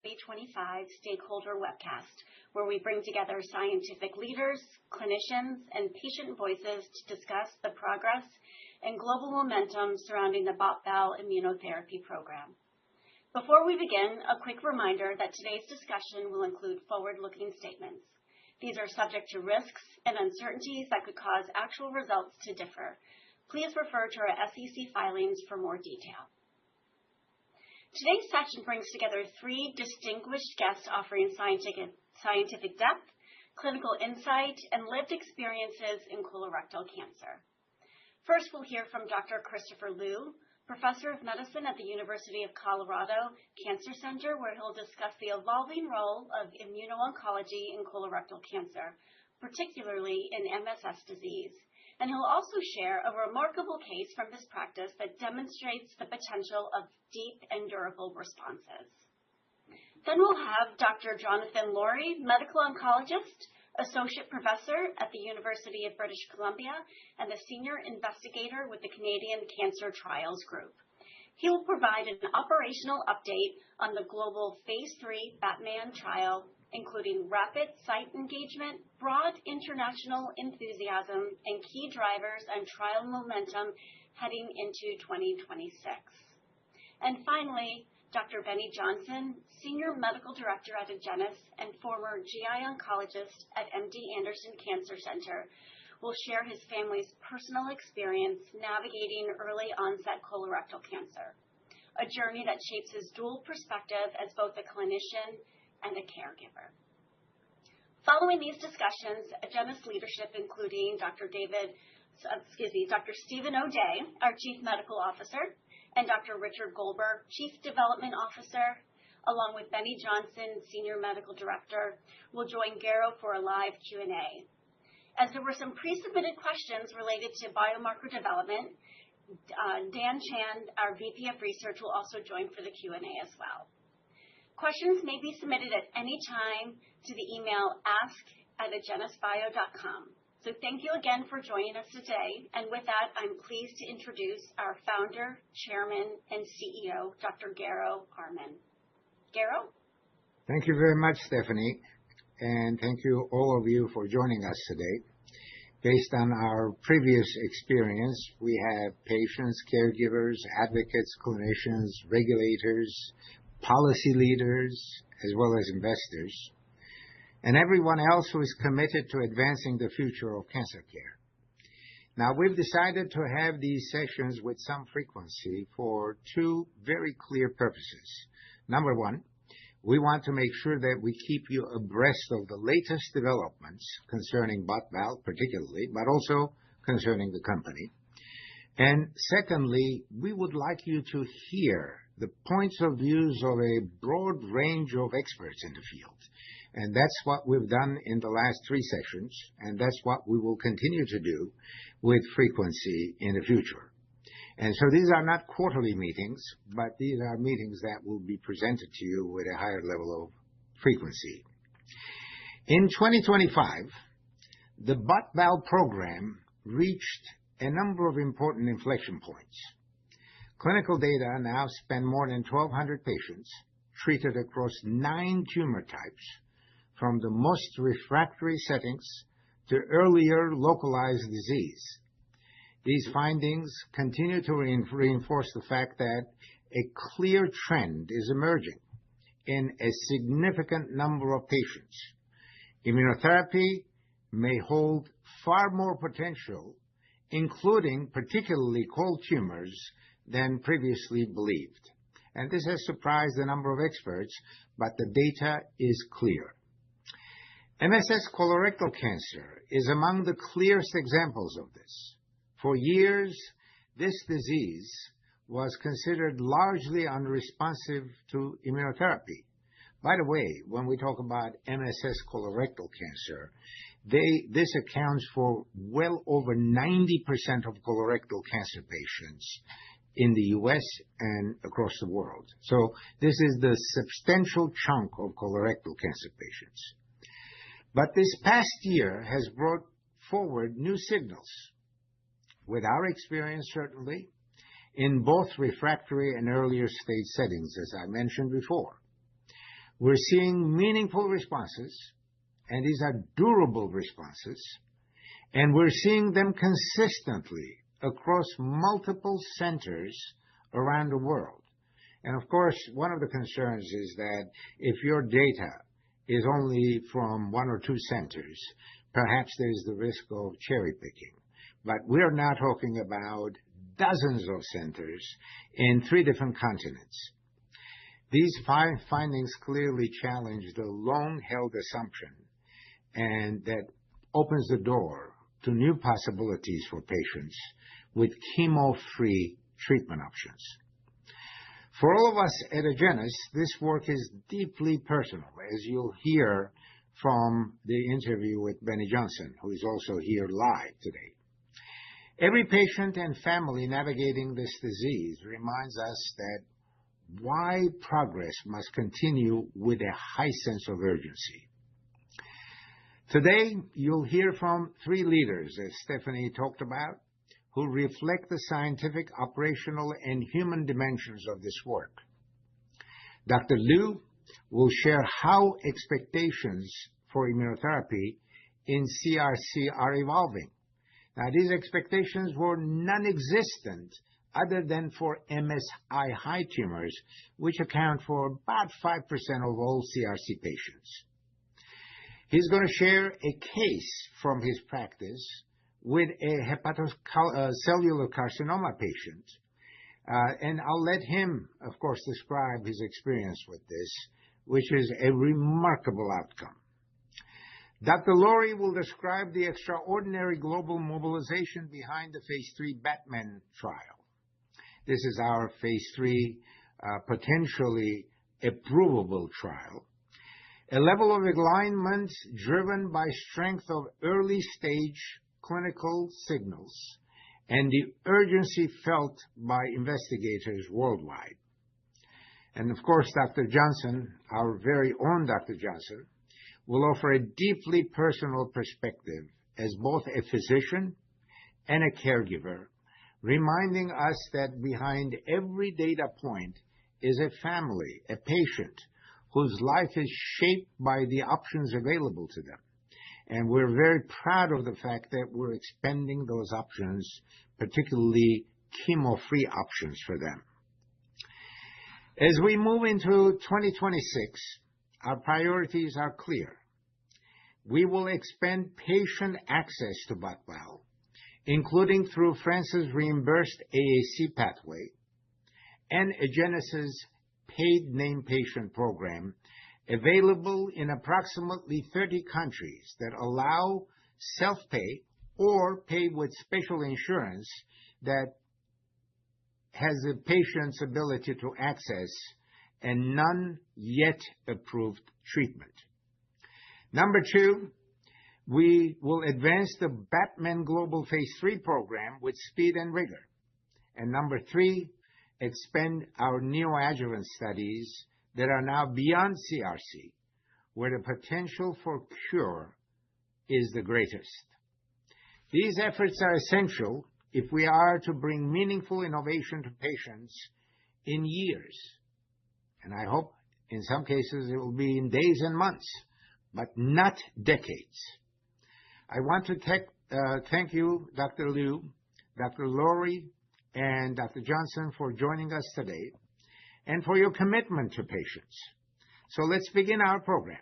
2025 Stakeholder Webcast, where we bring together scientific leaders, clinicians, and patient voices to discuss the progress and global momentum surrounding the BOT/BAL immunotherapy program. Before we begin, a quick reminder that today's discussion will include forward-looking statements. These are subject to risks and uncertainties that could cause actual results to differ. Please refer to our SEC filings for more detail. Today's session brings together three distinguished guests offering scientific depth, clinical insight, and lived experiences in colorectal cancer. First, we'll hear from Dr. Christopher Liu, Professor of Medicine at the University of Colorado Cancer Center, where he'll discuss the evolving role of immuno-oncology in colorectal cancer, particularly in MSS disease. And he'll also share a remarkable case from his practice that demonstrates the potential of deep and durable responses. Then we'll have Dr. Jonathan Laurie, medical oncologist, associate professor at the University of British Columbia, and a senior investigator with the Canadian Cancer Trials Group. He will provide an operational update on the global Phase 3 BATMAN trial, including rapid site engagement, broad international enthusiasm, and key drivers and trial momentum heading into 2026. And finally, Dr. Benny Johnson, Senior Medical Director at Agenus and former GI oncologist at MD Anderson Cancer Center, will share his family's personal experience navigating early onset colorectal cancer, a journey that shapes his dual perspective as both a clinician and a caregiver. Following these discussions, Agenus leadership, including Dr. Stephen O'Day, our Chief Medical Officer, and Dr. Richard Goldberg, Chief Development Officer, along with Benny Johnson, Senior Medical Director, will join Garo for a live Q&A. As there were some pre-submitted questions related to biomarker development, Dan Chan, our VP of Research, will also join for the Q&A as well. Questions may be submitted at any time to the email ask@agenusbio.com. So thank you again for joining us today. And with that, I'm pleased to introduce our founder, chairman, and CEO, Dr. Garo Armen. Garo? Thank you very much, Stephanie. And thank you, all of you, for joining us today. Based on our previous experience, we have patients, caregivers, advocates, clinicians, regulators, policy leaders, as well as investors, and everyone else who is committed to advancing the future of cancer care. Now, we've decided to have these sessions with some frequency for two very clear purposes. Number one, we want to make sure that we keep you abreast of the latest developments concerning BOT/BAL particularly, but also concerning the company. And secondly, we would like you to hear the points of views of a broad range of experts in the field. And that's what we've done in the last three sessions, and that's what we will continue to do with frequency in the future. And so these are not quarterly meetings, but these are meetings that will be presented to you with a higher level of frequency. In 2025, the BOT/BAL program reached a number of important inflection points. Clinical data now span more than 1,200 patients treated across 9 tumor types, from the most refractory settings to earlier localized disease. These findings continue to reinforce the fact that a clear trend is emerging in a significant number of patients. Immunotherapy may hold far more potential, including particularly cold tumors, than previously believed. And this has surprised a number of experts, but the data is clear. MSS colorectal cancer is among the clearest examples of this. For years, this disease was considered largely unresponsive to immunotherapy. By the way, when we talk about MSS colorectal cancer, this accounts for well over 90% of colorectal cancer patients in the U.S. and across the world. So this is the substantial chunk of colorectal cancer patients. But this past year has brought forward new signals, with our experience certainly, in both refractory and earlier stage settings, as I mentioned before. We're seeing meaningful responses, and these are durable responses, and we're seeing them consistently across multiple centers around the world. And of course, one of the concerns is that if your data is only from one or two centers, perhaps there's the risk of cherry picking. But we're now talking about dozens of centers in 3 different continents. These findings clearly challenge the long-held assumption, and that opens the door to new possibilities for patients with chemo-free treatment options. For all of us at Agenus, this work is deeply personal, as you'll hear from the interview with Benny Johnson, who is also here live today. Every patient and family navigating this disease reminds us that why progress must continue with a high sense of urgency. Today, you'll hear from 3 leaders, as Stephanie talked about, who reflect the scientific, operational, and human dimensions of this work. Dr. Liu will share how expectations for immunotherapy in CRC are evolving. Now, these expectations were non-existent other than for MSI-high tumors, which account for about 5% of all CRC patients. He's going to share a case from his practice with a hepatocellular carcinoma patient, and I'll let him, of course, describe his experience with this, which is a remarkable outcome. Dr. Laurie will describe the extraordinary global mobilization behind the Phase 3 Batman trial. This is our Phase 3 potentially approvable trial, a level of alignment driven by strength of early-stage clinical signals and the urgency felt by investigators worldwide. And of course, Dr. Johnson, our very own Dr. Johnson, will offer a deeply personal perspective as both a physician and a caregiver, reminding us that behind every data point is a family, a patient, whose life is shaped by the options available to them. And we're very proud of the fact that we're expanding those options, particularly chemo-free options for them. As we move into 2026, our priorities are clear. We will expand patient access to BOT/BAL, including through France's reimbursed AAC pathway and Agenus's paid named patient program, available in approximately 30 countries that allow self-pay or pay with special insurance that has the patient's ability to access a none-yet approved treatment. Number 2, we will advance the Batman Global Phase 3 program with speed and rigor. And number 3, expand our neoadjuvant studies that are now beyond CRC, where the potential for cure is the greatest. These efforts are essential if we are to bring meaningful innovation to patients in years. And I hope in some cases it will be in days and months, but not decades. I want to thank you, Dr. Liu, Dr. Laurie, and Dr. Johnson for joining us today and for your commitment to patients. So let's begin our program.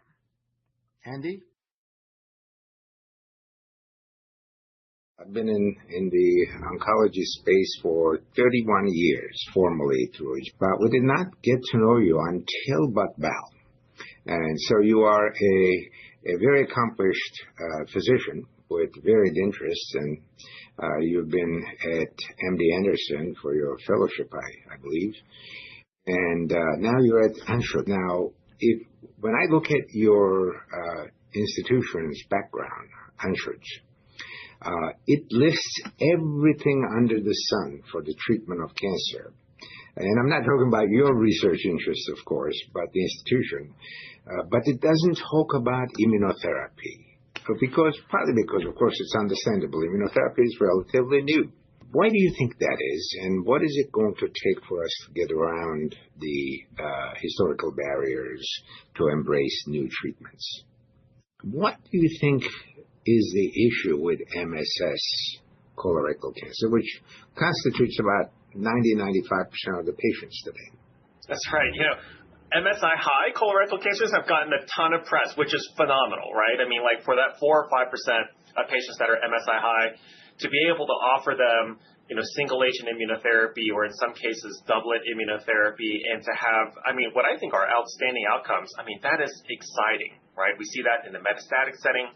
Andy? I've been in the oncology space for 31 years, formally through it, but we did not get to know you until BOT/BAL. And so you are a very accomplished physician with varied interests, and you've been at MD Anderson for your fellowship, I believe, and now you're at Anschutz. Now, when I look at your institution's background, Anschutz, it lists everything under the sun for the treatment of cancer. And I'm not talking about your research interests, of course, but the institution. But it doesn't talk about immunotherapy. Partly because, of course, it's understandable. Immunotherapy is relatively new. Why do you think that is, and what is it going to take for us to get around the historical barriers to embrace new treatments? What do you think is the issue with MSS colorectal cancer, which constitutes about 90-95% of the patients today? That's right. MSI high colorectal cancers have gotten a ton of press, which is phenomenal, right? I mean, like for that 4 or 5% of patients that are MSI high, to be able to offer them, single agent immunotherapy or in some cases doublet immunotherapy, and to have, what I think are outstanding outcomes, that is exciting, right? We see that in the metastatic setting.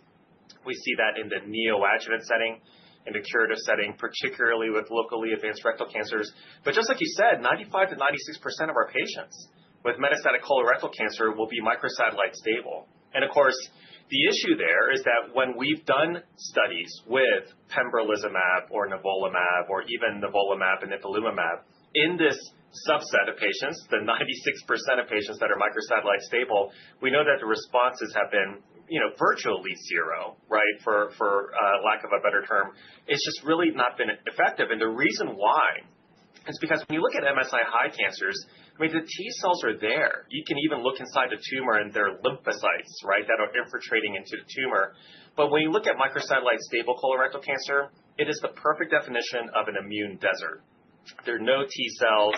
We see that in the neoadjuvant setting, in the curative setting, particularly with locally advanced rectal cancers. But just like you said, 95 to 96% of our patients with metastatic colorectal cancer will be microsatellite stable. And of course, the issue there is that when we've done studies with pembrolizumab or nivolumab or even nivolumab and ipilimumab in this subset of patients, the 96% of patients that are microsatellite stable, we know that the responses have been virtually zero, right, for lack of a better term. It's just really not been effective. And the reason why is because when you look at MSI high cancers, the T cells are there. You can even look inside the tumor and they're lymphocytes, right, that are infiltrating into the tumor. But when you look at microsatellite stable colorectal cancer, it is the perfect definition of an immune desert. There are no T cells.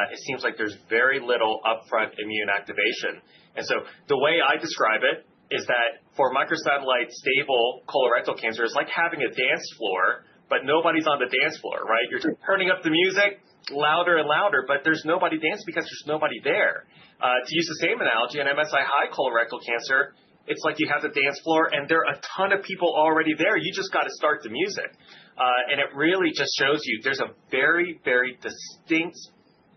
It seems like there's very little upfront immune activation. And so the way I describe it is that for microsatellite stable colorectal cancer, it's like having a dance floor, but nobody's on the dance floor, right? You're turning up the music louder and louder, but there's nobody dancing because there's nobody there. To use the same analogy, in MSI high colorectal cancer, it's like you have the dance floor and there are a ton of people already there. You just got to start the music. And it really just shows you there's a very, very distinct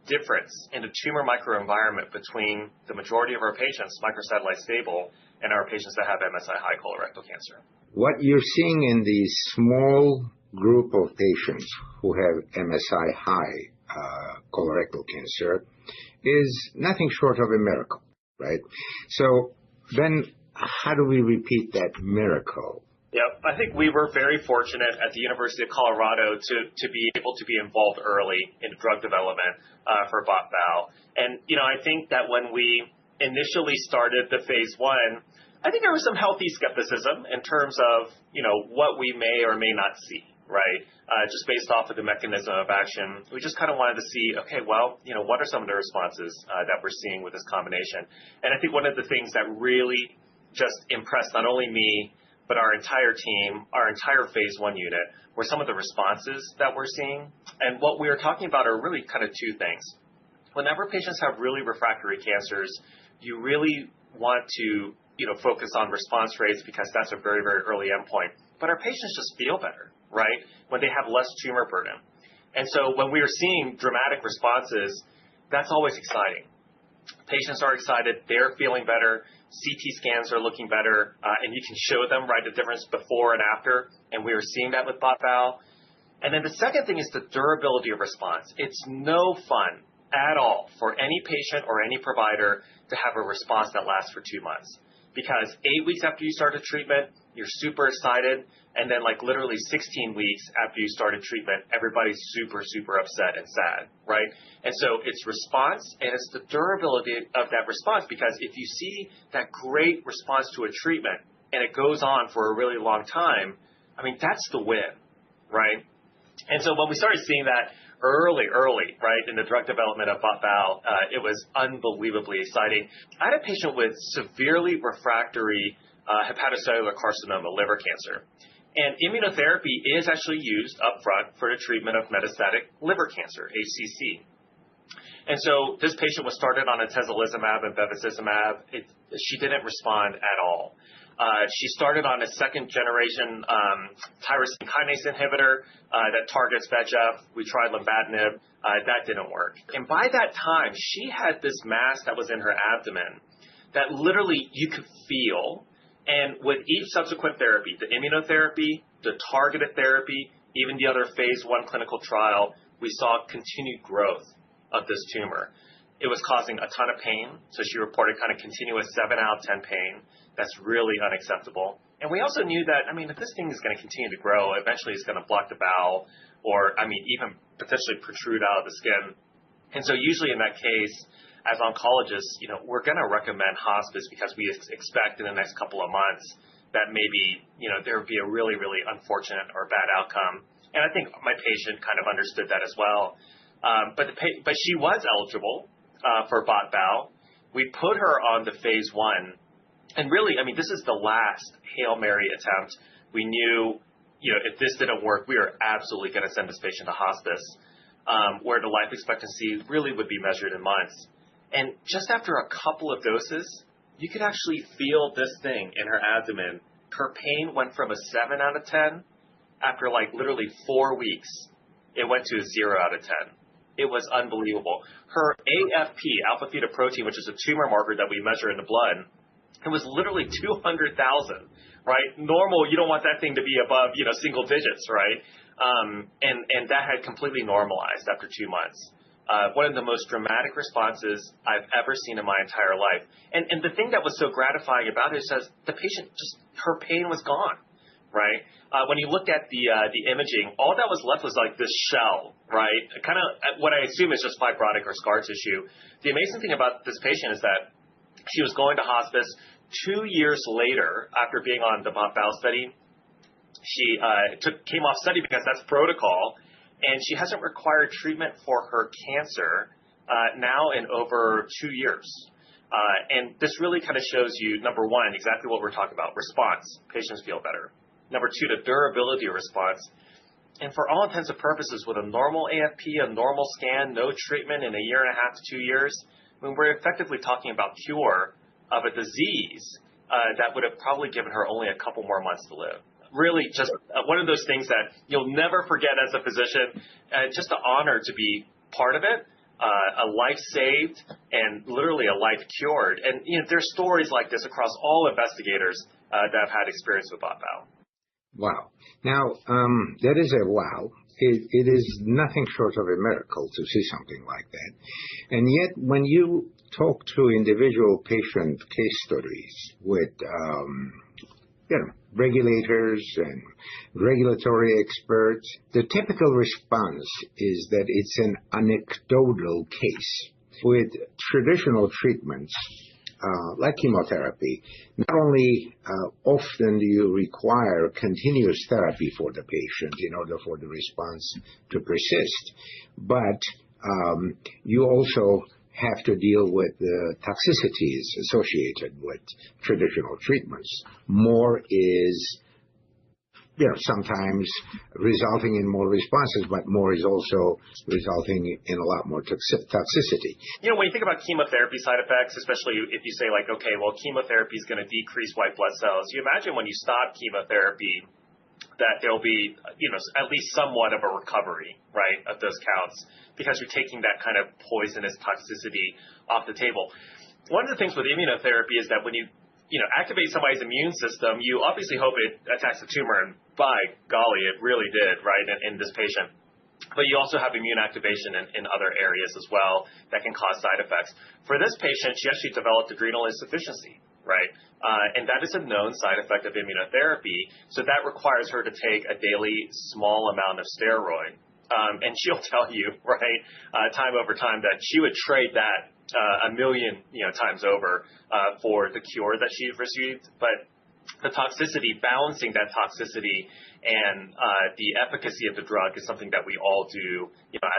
difference in the tumor microenvironment between the majority of our patients, microsatellite stable, and our patients that have MSI high colorectal cancer. What you're seeing in the small group of patients who have MSI high colorectal cancer is nothing short of a miracle, right? So then how do we repeat that miracle? Yep. I think we were very fortunate at the University of Colorado to be able to be involved early in drug development for BOT/BAL. And, I think that when we initially started the phase 1, I think there was some healthy skepticism in terms of, what we may or may not see, right? Just based off of the mechanism of action. We just kind of wanted to see, okay, well, what are some of the responses that we're seeing with this combination? And I think one of the things that really just impressed not only me, but our entire team, our entire phase 1 unit, were some of the responses that we're seeing. And what we are talking about are really kind of two things. Whenever patients have really refractory cancers, you really want to, focus on response rates because that's a very, very early endpoint. But our patients just feel better, right, when they have less tumor burden. And so when we are seeing dramatic responses, that's always exciting. Patients are excited. They're feeling better. CT scans are looking better, and you can show them, right, the difference before and after, and we are seeing that with BOT/BAL. And then the second thing is the durability of response. It's no fun at all for any patient or any provider to have a response that lasts for 2 months, because 8 weeks after you started treatment, you're super excited, and then like literally 16 weeks after you started treatment, everybody's super, super upset and sad, right? And so it's response, and it's the durability of that response, because if you see that great response to a treatment and it goes on for a really long time, that's the win, right? And so when we started seeing that early, right, in the drug development of BOT/BAL, it was unbelievably exciting. I had a patient with severely refractory hepatocellular carcinoma, liver cancer. And immunotherapy is actually used up front for the treatment of metastatic liver cancer, HCC. And so this patient was started on atezolizumab and bevacizumab. She didn't respond at all. She started on a second-generation tyrosine kinase inhibitor that targets VEGF. We tried lenvatinib. That didn't work. And by that time, she had this mass that was in her abdomen that literally you could feel. And with each subsequent therapy, the immunotherapy, the targeted therapy, even the other phase 1 clinical trial, we saw continued growth of this tumor. It was causing a ton of pain, so she reported kind of continuous 7 out of 10 pain. That's really unacceptable. And we also knew that, if this thing is going to continue to grow, eventually it's going to block the bowel or, even potentially protrude out of the skin. And so usually in that case, as oncologists, we're going to recommend hospice because we expect in the next couple of months that maybe, there would be a really, really unfortunate or bad outcome. And I think my patient kind of understood that as well. But she was eligible for BOT/BAL. We put her on the phase 1. And really, this is the last Hail Mary attempt. We knew, if this didn't work, we were absolutely going to send this patient to hospice, where the life expectancy really would be measured in months. And just after a couple of doses, you could actually feel this thing in her abdomen. Her pain went from a 7 out of 10. After literally 4 weeks, it went to a 0 out of 10. It was unbelievable. Her AFP, alpha fetoprotein, which is a tumor marker that we measure in the blood, it was literally 200,000, right? Normal, you don't want that thing to be above, single digits, right? And that had completely normalized after 2 months. One of the most dramatic responses I've ever seen in my entire life. And the thing that was so gratifying about it is that the patient her pain was gone, right? When you looked at the imaging, all that was left was this shell, right? Kind of what I assume is just fibrotic or scar tissue. The amazing thing about this patient is that she was going to hospice. 2 years later, after being on the BOT/BAL study, she came off study because that's protocol, and she hasn't required treatment for her cancer now in over 2 years. And this really kind of shows you, number one, exactly what we're talking about, response. Patients feel better. Number two, the durability of response. And for all intents and purposes, with a normal AFP, a normal scan, no treatment in a 1.5 to 2 years, we're effectively talking about cure of a disease that would have probably given her only a couple more months to live. Really just one of those things that you'll never forget as a physician. Just an honor to be part of it, a life saved and literally a life cured. And there's stories like this across all investigators that have had experience with BOT/BAL. Wow. Now, that is a wow. It is nothing short of a miracle to see something like that. And yet, when you talk to individual patient case stories with, regulators and regulatory experts, the typical response is that it's an anecdotal case. With traditional treatments, like chemotherapy, not only often do you require continuous therapy for the patient in order for the response to persist, but you also have to deal with the toxicities associated with traditional treatments. More is, sometimes resulting in more responses, but more is also resulting in a lot more toxicity. When you think about chemotherapy side effects, especially if you say okay, well, chemotherapy is going to decrease white blood cells. You imagine when you stop chemotherapy that there'll be, at least somewhat of a recovery, right, of those counts, because you're taking that kind of poisonous toxicity off the table. One of the things with immunotherapy is that when you activate somebody's immune system, you obviously hope it attacks the tumor, and by golly, it really did, right, in this patient. But you also have immune activation in other areas as well that can cause side effects. For this patient, she actually developed adrenal insufficiency, right? And that is a known side effect of immunotherapy. So that requires her to take a daily small amount of steroid. And she'll tell you, right, time over time that she would trade that a million times over for the cure that she received. But the toxicity, balancing that toxicity and the efficacy of the drug is something that we all do,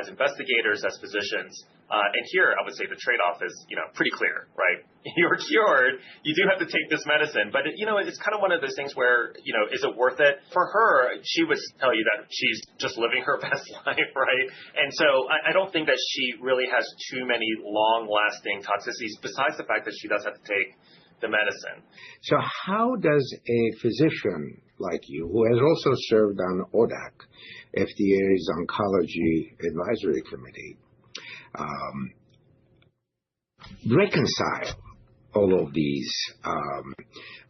as investigators, as physicians. And here, I would say the trade-off is, pretty clear, right? You're cured. You do have to take this medicine. But, it's kind of one of those things where, is it worth it? For her, she would tell you that she's just living her best life, right? And so I don't think that she really has too many long-lasting toxicities, besides the fact that she does have to take the medicine. So how does a physician like you, who has also served on ODAC, FDA's Oncology Advisory Committee, reconcile all of these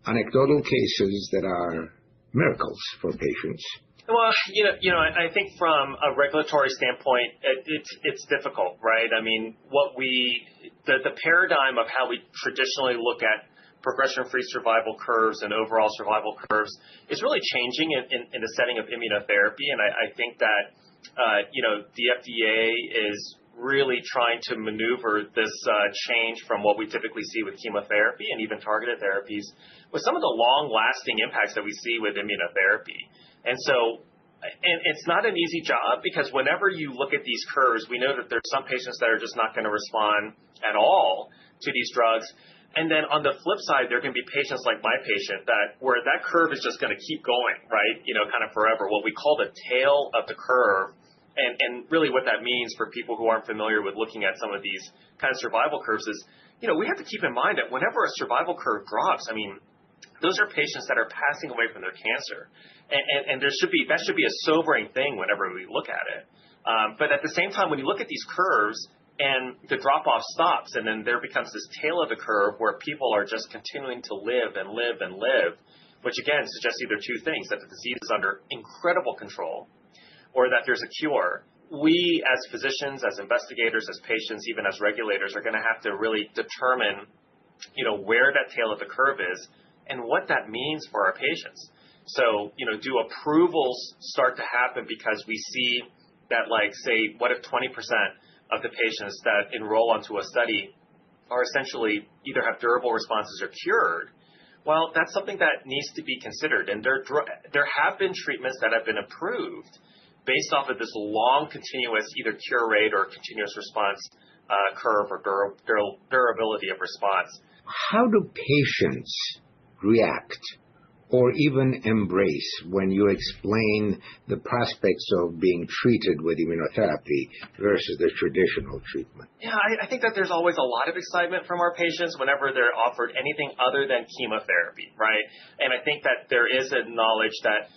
anecdotal cases that are miracles for patients? Well, I think from a regulatory standpoint, it's difficult, right? I mean, the paradigm of how we traditionally look at progression-free survival curves and overall survival curves is really changing in the setting of immunotherapy. And I think that, the FDA is really trying to maneuver this change from what we typically see with chemotherapy and even targeted therapies with some of the long-lasting impacts that we see with immunotherapy. And so it's not an easy job because whenever you look at these curves, we know that there's some patients that are just not going to respond at all to these drugs. And then on the flip side, there can be patients like my patient where that curve is just going to keep going, right? Kind of forever, what we call the tail of the curve. And really what that means for people who aren't familiar with looking at some of these kind of survival curves is, we have to keep in mind that whenever a survival curve drops, those are patients that are passing away from their cancer. And that should be a sobering thing whenever we look at it. But at the same time, when you look at these curves and the drop-off stops and then there becomes this tail of the curve where people are just continuing to live and live and live, which again suggests either two things, that the disease is under incredible control or that there's a cure. We as physicians, as investigators, as patients, even as regulators are going to have to really determine, where that tail of the curve is and what that means for our patients. So, do approvals start to happen because we see that, say, what if 20% of the patients that enroll onto a study are essentially either have durable responses or cured? Well, that's something that needs to be considered. And there have been treatments that have been approved based off of this long continuous either cure rate or continuous response curve or durability of response. How do patients react or even embrace when you explain the prospects of being treated with immunotherapy versus the traditional treatment? Yeah, I think that there's always a lot of excitement from our patients whenever they're offered anything other than chemotherapy, right? And I think that there is a knowledge that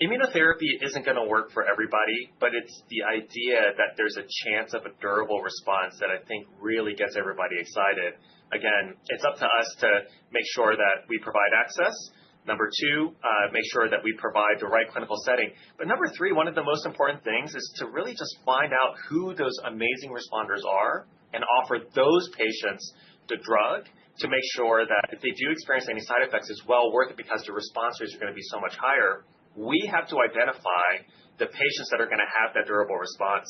immunotherapy isn't going to work for everybody, but it's the idea that there's a chance of a durable response that I think really gets everybody excited. Again, it's up to us to make sure that we provide access. Number two, make sure that we provide the right clinical setting. But number three, one of the most important things is to really just find out who those amazing responders are and offer those patients the drug to make sure that if they do experience any side effects, it's well worth it because the response rates are going to be so much higher. We have to identify the patients that are going to have that durable response.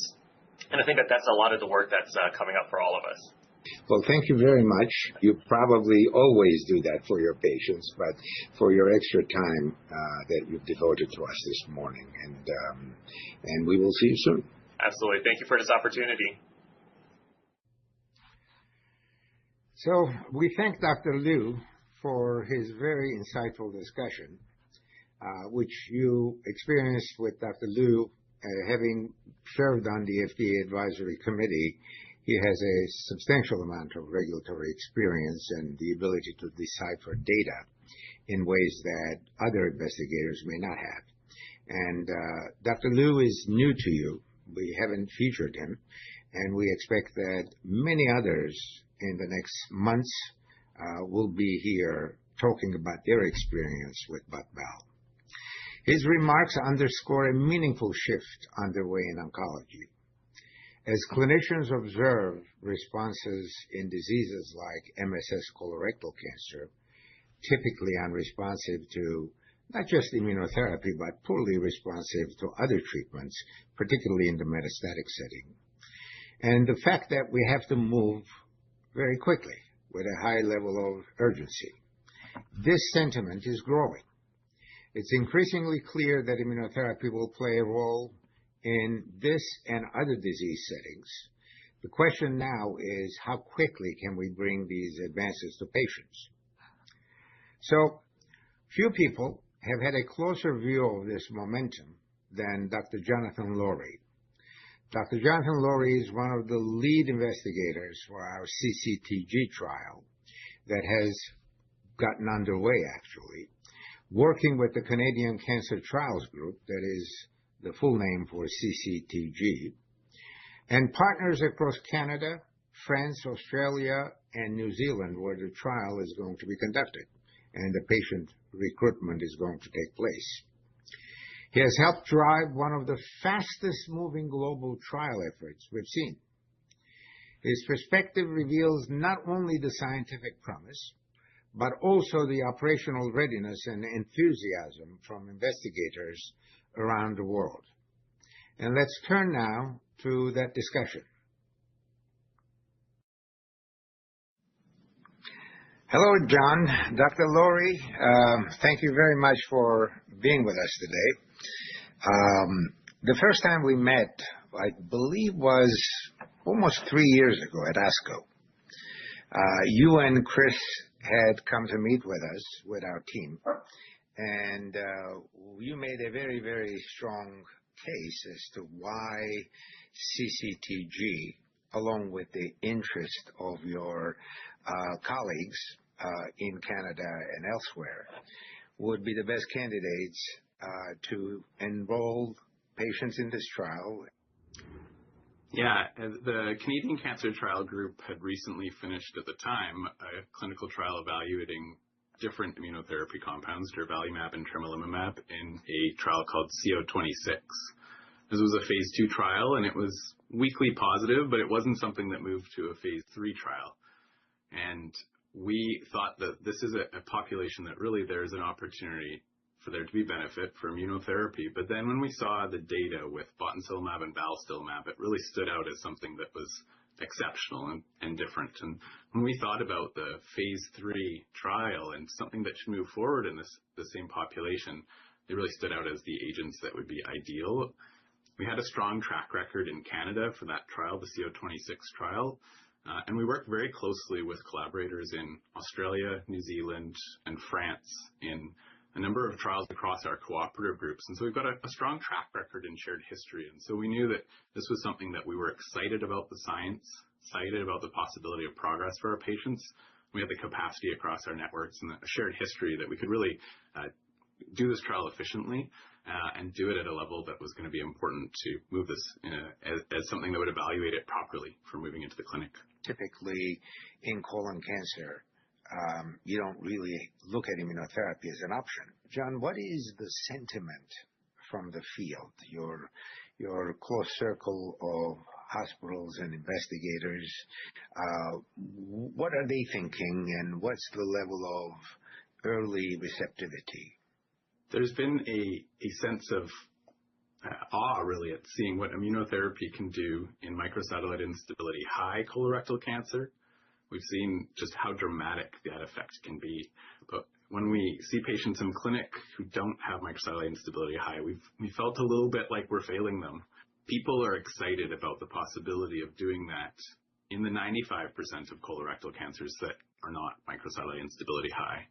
And I think that that's a lot of the work that's coming up for all of us. Well, thank you very much. You probably always do that for your patients, but for your extra time that you've devoted to us this morning. And we will see you soon. Absolutely. Thank you for this opportunity. So we thank Dr. Liu for his very insightful discussion, which you experienced with Dr. Liu having served on the FDA Advisory Committee. He has a substantial amount of regulatory experience and the ability to decipher data in ways that other investigators may not have. And Dr. Liu is new to you. We haven't featured him, and we expect that many others in the next months will be here talking about their experience with BOT/BAL. His remarks underscore a meaningful shift underway in oncology. As clinicians observe responses in diseases like MSS colorectal cancer, typically unresponsive to not just immunotherapy, but poorly responsive to other treatments, particularly in the metastatic setting, and the fact that we have to move very quickly with a high level of urgency, this sentiment is growing. It's increasingly clear that immunotherapy will play a role in this and other disease settings. The question now is how quickly can we bring these advances to patients? So few people have had a closer view of this momentum than Dr. Jonathan Loree. Dr. Jonathan Loree is one of the lead investigators for our CCTG trial that has gotten underway, actually, working with the Canadian Cancer Trials Group, that is the full name for CCTG, and partners across Canada, France, Australia, and New Zealand, where the trial is going to be conducted and the patient recruitment is going to take place. He has helped drive one of the fastest moving global trial efforts we've seen. His perspective reveals not only the scientific promise, but also the operational readiness and enthusiasm from investigators around the world. And let's turn now to that discussion. Hello, John. Dr. Laurie, thank you very much for being with us today. The first time we met, I believe, was almost 3 years ago at ASCO. You and Chris had come to meet with us, with our team, and you made a very, very strong case as to why CCTG, along with the interest of your colleagues in Canada and elsewhere, would be the best candidates to enroll patients in this trial. Yeah, the Canadian Cancer Trial Group had recently finished at the time a clinical trial evaluating different immunotherapy compounds, durvalumab and tremelimumab, in a trial called CO26. This was a phase 2 trial, and it was weakly positive, but it wasn't something that moved to a phase 3 trial. And we thought that this is a population that really there's an opportunity for there to be benefit for immunotherapy. But then when we saw the data with botensilimab and balstilimab, it really stood out as something that was exceptional and different. And when we thought about the phase 3 trial and something that should move forward in the same population, they really stood out as the agents that would be ideal. We had a strong track record in Canada for that trial, the CO26 trial. And we worked very closely with collaborators in Australia, New Zealand, and France in a number of trials across our cooperative groups. And so we've got a strong track record and shared history. And so we knew that this was something that we were excited about the science, excited about the possibility of progress for our patients. We had the capacity across our networks and a shared history that we could really do this trial efficiently and do it at a level that was going to be important to move this as something that would evaluate it properly for moving into the clinic. Typically, in colon cancer, you don't really look at immunotherapy as an option. John, what is the sentiment from the field, your close circle of hospitals and investigators? What are they thinking, and what's the level of early receptivity? There's been a sense of awe, really, at seeing what immunotherapy can do in microsatellite instability high colorectal cancer. We've seen just how dramatic that effect can be. But when we see patients in clinic who don't have microsatellite instability high, we felt a little bit like we're failing them. People are excited about the possibility of doing that in the 95% of colorectal cancers that are not microsatellite instability high.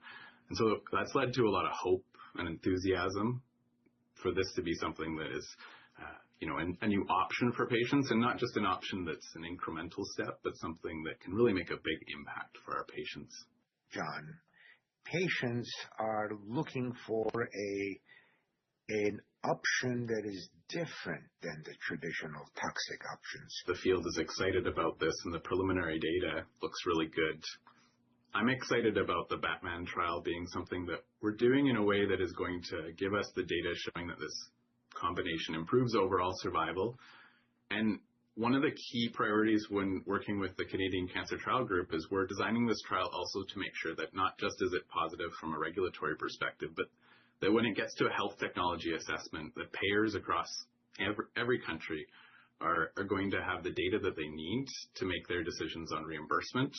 And so that's led to a lot of hope and enthusiasm for this to be something that is a new option for patients, and not just an option that's an incremental step, but something that can really make a big impact for our patients. John, patients are looking for an option that is different than the traditional toxic options. The field is excited about this, and the preliminary data looks really good. I'm excited about the Batman trial being something that we're doing in a way that is going to give us the data showing that this combination improves overall survival. And one of the key priorities when working with the Canadian Cancer Trial Group is we're designing this trial also to make sure that not just is it positive from a regulatory perspective, but that when it gets to a health technology assessment, that payers across every country are going to have the data that they need to make their decisions on reimbursement.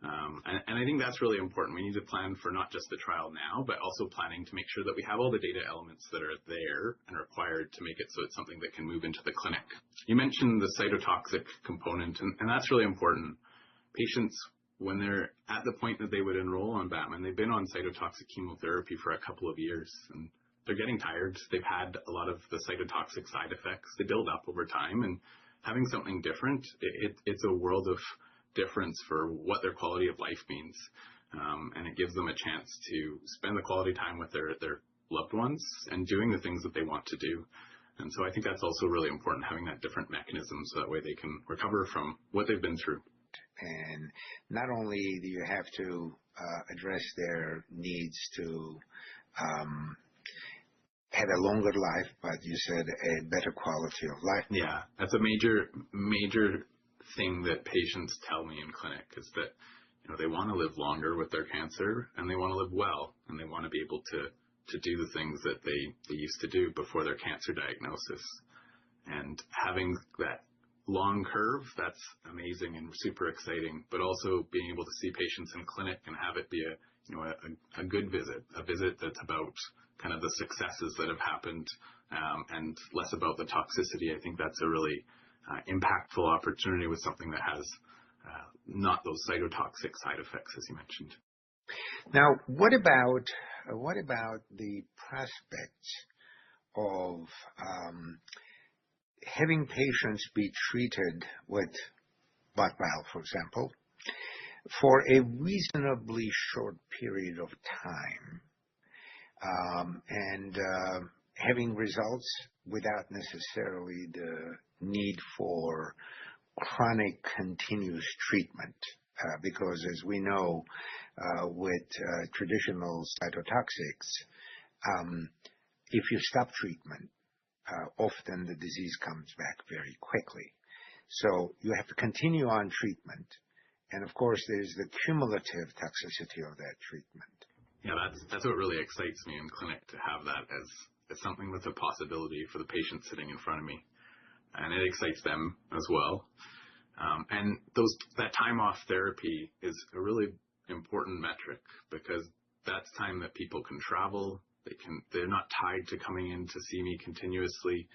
And I think that's really important. We need to plan for not just the trial now, but also planning to make sure that we have all the data elements that are there and required to make it so it's something that can move into the clinic. You mentioned the cytotoxic component, and that's really important. Patients, when they're at the point that they would enroll on Batman, they've been on cytotoxic chemotherapy for a couple of years, and they're getting tired. They've had a lot of the cytotoxic side effects. They build up over time, and having something different, it's a world of difference for what their quality of life means. And it gives them a chance to spend the quality time with their loved ones and doing the things that they want to do. And so I think that's also really important, having that different mechanism so that way they can recover from what they've been through. And not only do you have to address their needs to have a longer life, but you said a better quality of life. Yeah, that's a major thing that patients tell me in clinic is that they want to live longer with their cancer, and they want to live well, and they want to be able to do the things that they used to do before their cancer diagnosis. And having that long curve, that's amazing and super exciting, but also being able to see patients in clinic and have it be a good visit, a visit that's about kind of the successes that have happened, and less about the toxicity. I think that's a really impactful opportunity with something that has not those cytotoxic side effects, as you mentioned. Now, what about the prospects of having patients be treated with BOT/BAL, for example, for a reasonably short period of time, and having results without necessarily the need for chronic continuous treatment? Because as we know, with traditional cytotoxics, if you stop treatment, often the disease comes back very quickly. So you have to continue on treatment. And of course, there's the cumulative toxicity of that treatment. Yeah, that's what really excites me in clinic, to have that as something that's a possibility for the patient sitting in front of me. And it excites them as well. And that time off therapy is a really important metric, because that's time that people can travel. They're not tied to coming in to see me continuously.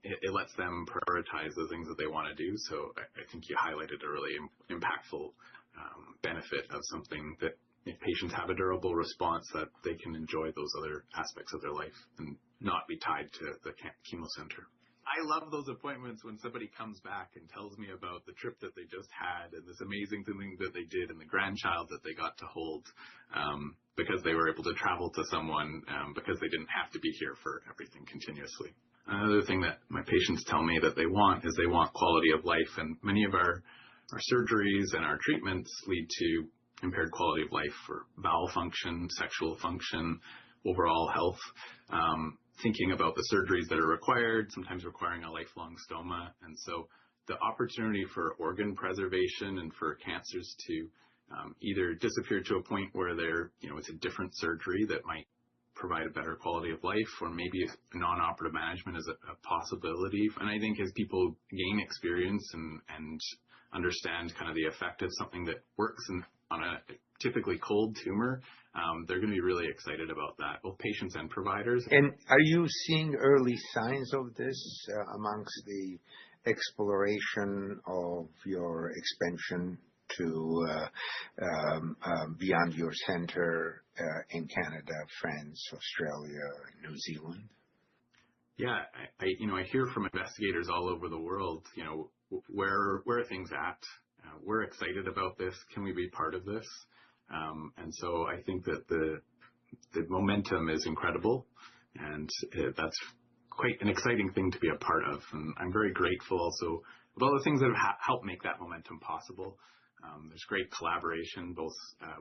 It lets them prioritize the things that they want to do. So I think you highlighted a really impactful benefit of something that, if patients have a durable response, that they can enjoy those other aspects of their life and not be tied to the chemo center. I love those appointments when somebody comes back and tells me about the trip that they just had and this amazing thing that they did and the grandchild that they got to hold, because they were able to travel to someone, because they didn't have to be here for everything continuously. Another thing that my patients tell me that they want is they want quality of life, and many of our surgeries and our treatments lead to impaired quality of life for bowel function, sexual function, overall health. Thinking about the surgeries that are required, sometimes requiring a lifelong stoma. And so the opportunity for organ preservation and for cancers to either disappear to a point where it's a different surgery that might provide a better quality of life, or maybe non-operative management is a possibility. And I think as people gain experience and understand kind of the effect of something that works on a typically cold tumor, they're going to be really excited about that, both patients and providers. And are you seeing early signs of this amongst the exploration of your expansion to beyond your center in Canada, France, Australia, New Zealand? Yeah, I hear from investigators all over the world, where are things at? We're excited about this. Can we be part of this? And so I think that the momentum is incredible, and that's quite an exciting thing to be a part of. And I'm very grateful also with all the things that have helped make that momentum possible. There's great collaboration, both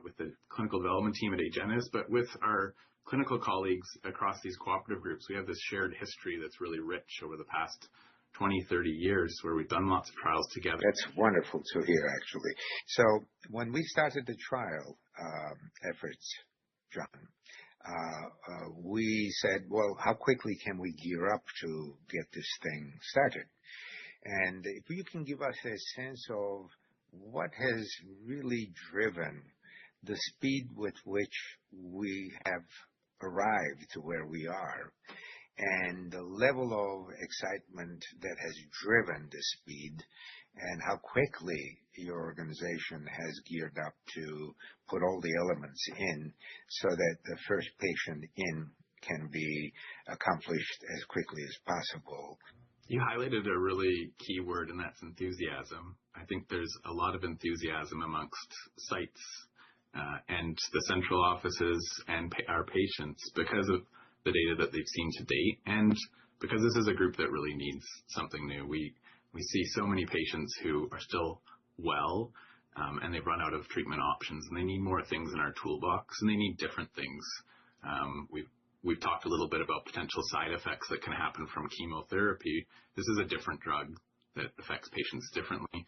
with the clinical development team at Agenus, but with our clinical colleagues across these cooperative groups. We have this shared history that's really rich over the past 20, 30 years, where we've done lots of trials together. That's wonderful to hear, actually. So when we started the trial efforts, John, we said, well, how quickly can we gear up to get this thing started? And if you can give us a sense of what has really driven the speed with which we have arrived to where we are, and the level of excitement that has driven the speed, and how quickly your organization has geared up to put all the elements in so that the first patient in can be accomplished as quickly as possible. You highlighted a really key word, and that's enthusiasm. I think there's a lot of enthusiasm amongst sites and the central offices and our patients because of the data that they've seen to date, and because this is a group that really needs something new. We see so many patients who are still well, and they've run out of treatment options, and they need more things in our toolbox, and they need different things. We've talked a little bit about potential side effects that can happen from chemotherapy. This is a different drug that affects patients differently.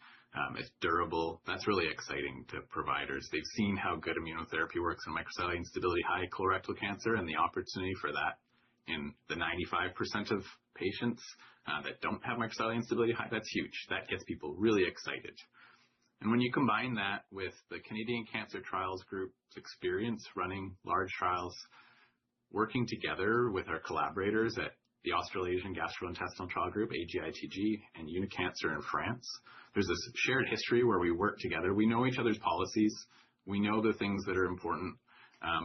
It's durable. That's really exciting to providers. They've seen how good immunotherapy works in microsatellite instability high colorectal cancer, and the opportunity for that in the 95% of patients that don't have microsatellite instability high, that's huge. That gets people really excited. And when you combine that with the Canadian Cancer Trials Group's experience running large trials, working together with our collaborators at the Australasian Gastrointestinal Trial Group, AGITG, and Unicancer in France, there's this shared history where we work together. We know each other's policies. We know the things that are important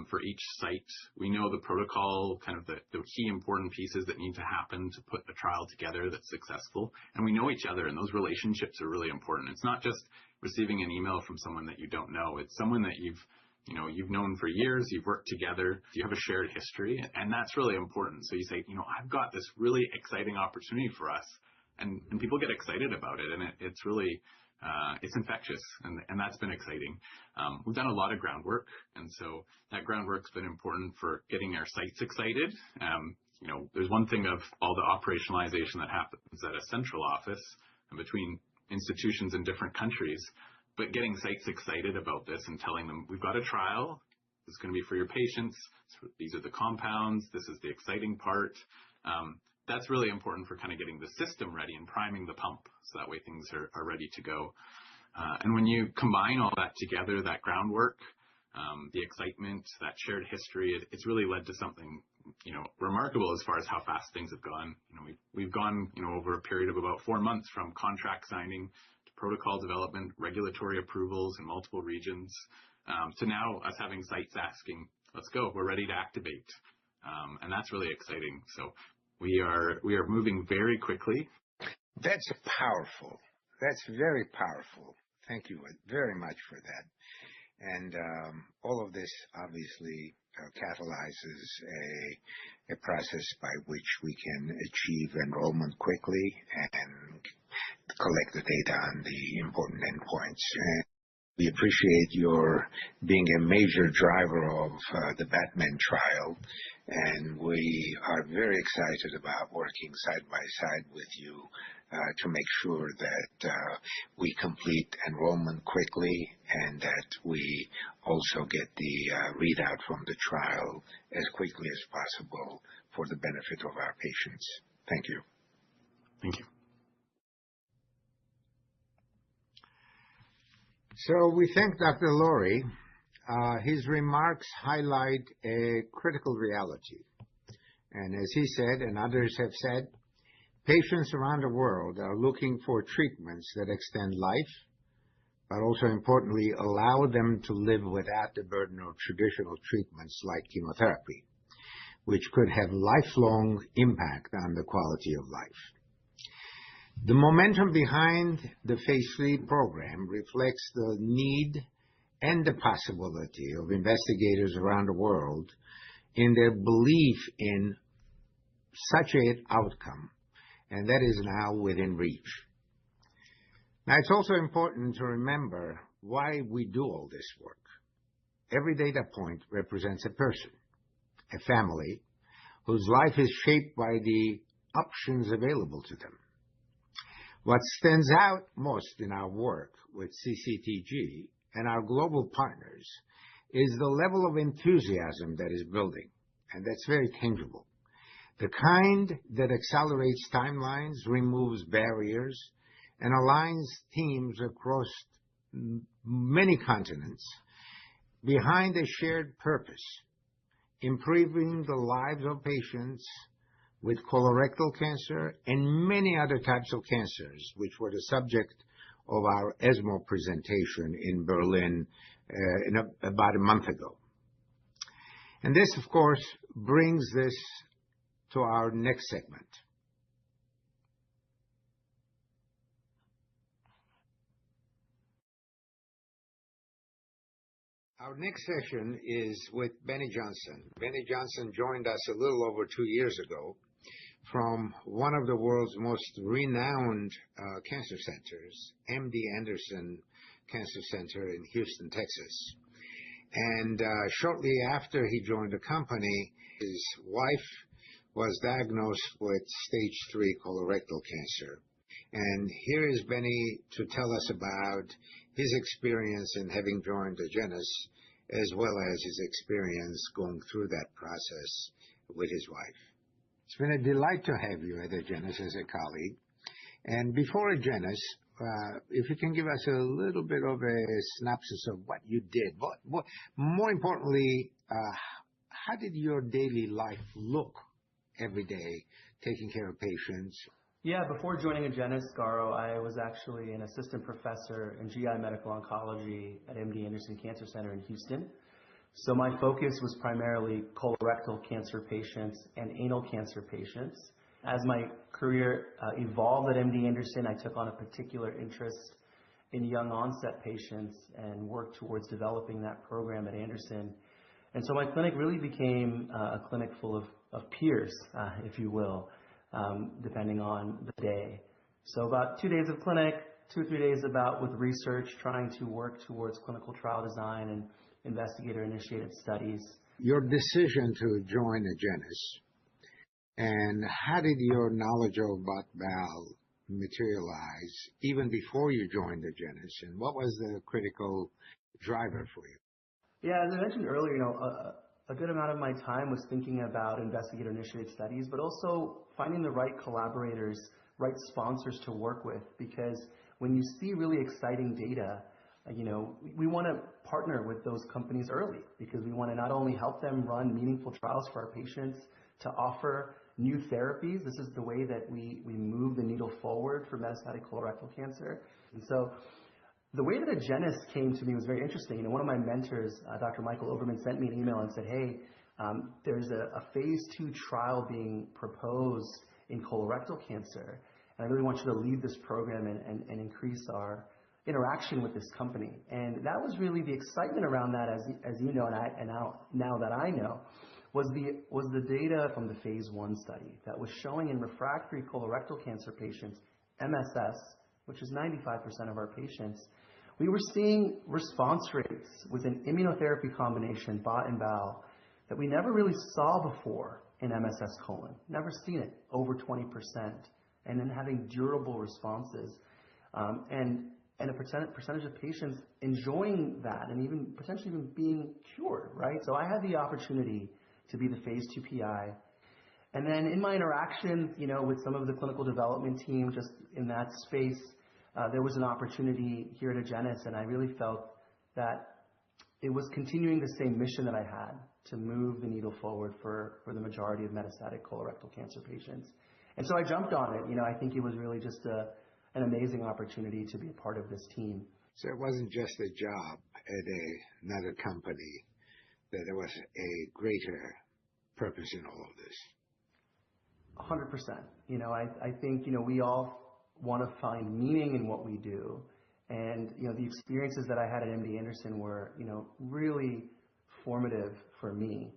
for each site. We know the protocol, kind of the key important pieces that need to happen to put a trial together that's successful. And we know each other, and those relationships are really important. It's not just receiving an email from someone that you don't know. It's someone that you've known for years, you've worked together, you have a shared history, and that's really important. So you say, I've got this really exciting opportunity for us, and people get excited about it, and it's really, it's infectious, and that's been exciting. We've done a lot of groundwork, and so that groundwork's been important for getting our sites excited. There's one thing of all the operationalization that happens at a central office and between institutions in different countries, but getting sites excited about this and telling them, we've got a trial, this is going to be for your patients, these are the compounds, this is the exciting part. That's really important for kind of getting the system ready and priming the pump, so that way things are ready to go. And when you combine all that together, that groundwork, the excitement, that shared history, it's really led to something remarkable as far as how fast things have gone. We've gone over a period of about 4 months from contract signing to protocol development, regulatory approvals in multiple regions, to now us having sites asking, let's go, we're ready to activate. And that's really exciting. So we are moving very quickly. That's powerful. That's very powerful. Thank you very much for that. And all of this obviously catalyzes a process by which we can achieve enrollment quickly and collect the data on the important endpoints. And we appreciate your being a major driver of the Batman trial, and we are very excited about working side by side with you to make sure that we complete enrollment quickly and that we also get the readout from the trial as quickly as possible for the benefit of our patients. Thank you. Thank you. So we thank Dr. Laurie. His remarks highlight a critical reality. And as he said, and others have said, patients around the world are looking for treatments that extend life, but also importantly, allow them to live without the burden of traditional treatments like chemotherapy, which could have lifelong impact on the quality of life. The momentum behind the Phase 3 program reflects the need and the possibility of investigators around the world in their belief in such an outcome, and that is now within reach. Now, it's also important to remember why we do all this work. Every data point represents a person, a family, whose life is shaped by the options available to them. What stands out most in our work with CCTG and our global partners is the level of enthusiasm that is building, and that's very tangible. The kind that accelerates timelines, removes barriers, and aligns teams across many continents behind a shared purpose, improving the lives of patients with colorectal cancer and many other types of cancers, which were the subject of our ESMO presentation in Berlin about a month ago. And this, of course, brings this to our next segment. Our next session is with Benny Johnson. Benny Johnson joined us a little over 2 years ago from one of the world's most renowned cancer centers, MD Anderson Cancer Center in Houston, Texas. And shortly after he joined the company, his wife was diagnosed with stage 3 colorectal cancer. And here is Benny to tell us about his experience in having joined Agenus, as well as his experience going through that process with his wife. It's been a delight to have you at Agenus as a colleague. And before Agenus, if you can give us a little bit of a synopsis of what you did, but more importantly, how did your daily life look every day, taking care of patients? Yeah, before joining Agenus, Garo, I was actually an assistant professor in GI medical oncology at MD Anderson Cancer Center in Houston. So my focus was primarily colorectal cancer patients and anal cancer patients. As my career evolved at MD Anderson, I took on a particular interest in young onset patients and worked towards developing that program at Anderson. And so my clinic really became a clinic full of peers, if you will, depending on the day. So about 2 days of clinic, 2 or 3 days about with research, trying to work towards clinical trial design and investigator-initiated studies. Your decision to join Agenus, and how did your knowledge of BOT/BAL materialize even before you joined Agenus, and what was the critical driver for you? Yeah, as I mentioned earlier, a good amount of my time was thinking about investigator-initiated studies, but also finding the right collaborators, right sponsors to work with, because when you see really exciting data, we want to partner with those companies early because we want to not only help them run meaningful trials for our patients to offer new therapies. This is the way that we move the needle forward for metastatic colorectal cancer. And so the way that Agenus came to me was very interesting. One of my mentors, Dr. Michael Overman, sent me an email and said, hey, there's a phase 2 trial being proposed in colorectal cancer, and I really want you to lead this program and increase our interaction with this company. And that was really the excitement around that, as you know, and now that I know, was the data from the phase 1 study that was showing in refractory colorectal cancer patients, MSS, which is 95% of our patients, we were seeing response rates with an immunotherapy combination, BOT and BAL, that we never really saw before in MSS colon. Never seen it, over 20%, and then having durable responses, and a percentage of patients enjoying that and even potentially even being cured, right? So I had the opportunity to be the phase 2 PI. And then in my interactions, with some of the clinical development team just in that space, there was an opportunity here at Agenus, and I really felt that it was continuing the same mission that I had to move the needle forward for the majority of metastatic colorectal cancer patients. And so I jumped on it. I think it was really just an amazing opportunity to be a part of this team. So it wasn't just a job at another company, that there was a greater purpose in all of this. 100%. I think, we all want to find meaning in what we do. And, the experiences that I had at MD Anderson were, really formative for me.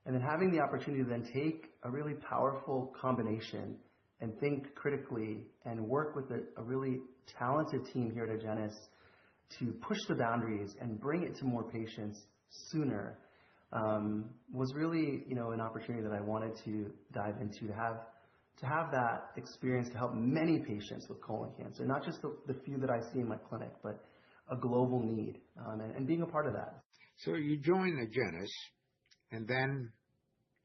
And then having the opportunity to then take a really powerful combination and think critically and work with a really talented team here at Agenus to push the boundaries and bring it to more patients sooner was really, an opportunity that I wanted to dive into, to have that experience to help many patients with colon cancer, not just the few that I see in my clinic, but a global need, and being a part of that. So you join Agenus, and then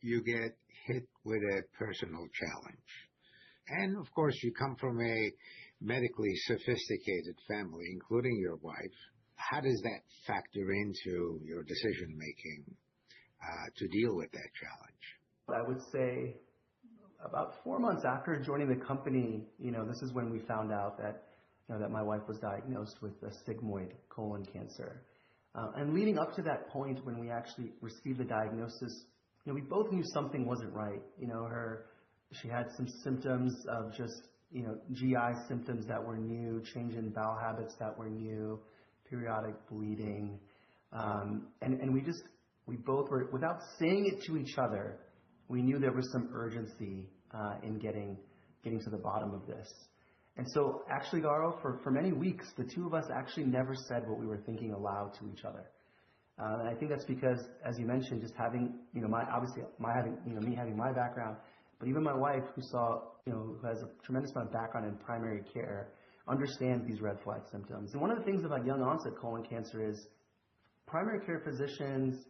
you get hit with a personal challenge. And of course, you come from a medically sophisticated family, including your wife. How does that factor into your decision-making to deal with that challenge? I would say about 4 months after joining the company, this is when we found out that, that my wife was diagnosed with a sigmoid colon cancer. And leading up to that point, when we actually received the diagnosis, we both knew something wasn't right. She had some symptoms of just, GI symptoms that were new, change in bowel habits that were new, periodic bleeding. And we both were, without saying it to each other, we knew there was some urgency in getting to the bottom of this. And so actually, Garo, for many weeks, the two of us actually never said what we were thinking aloud to each other. And I think that's because, as you mentioned, just having, me having my background, But even my wife, who has a tremendous amount of background in primary care, understands these red flag symptoms. And one of the things about young onset colon cancer is primary care physicians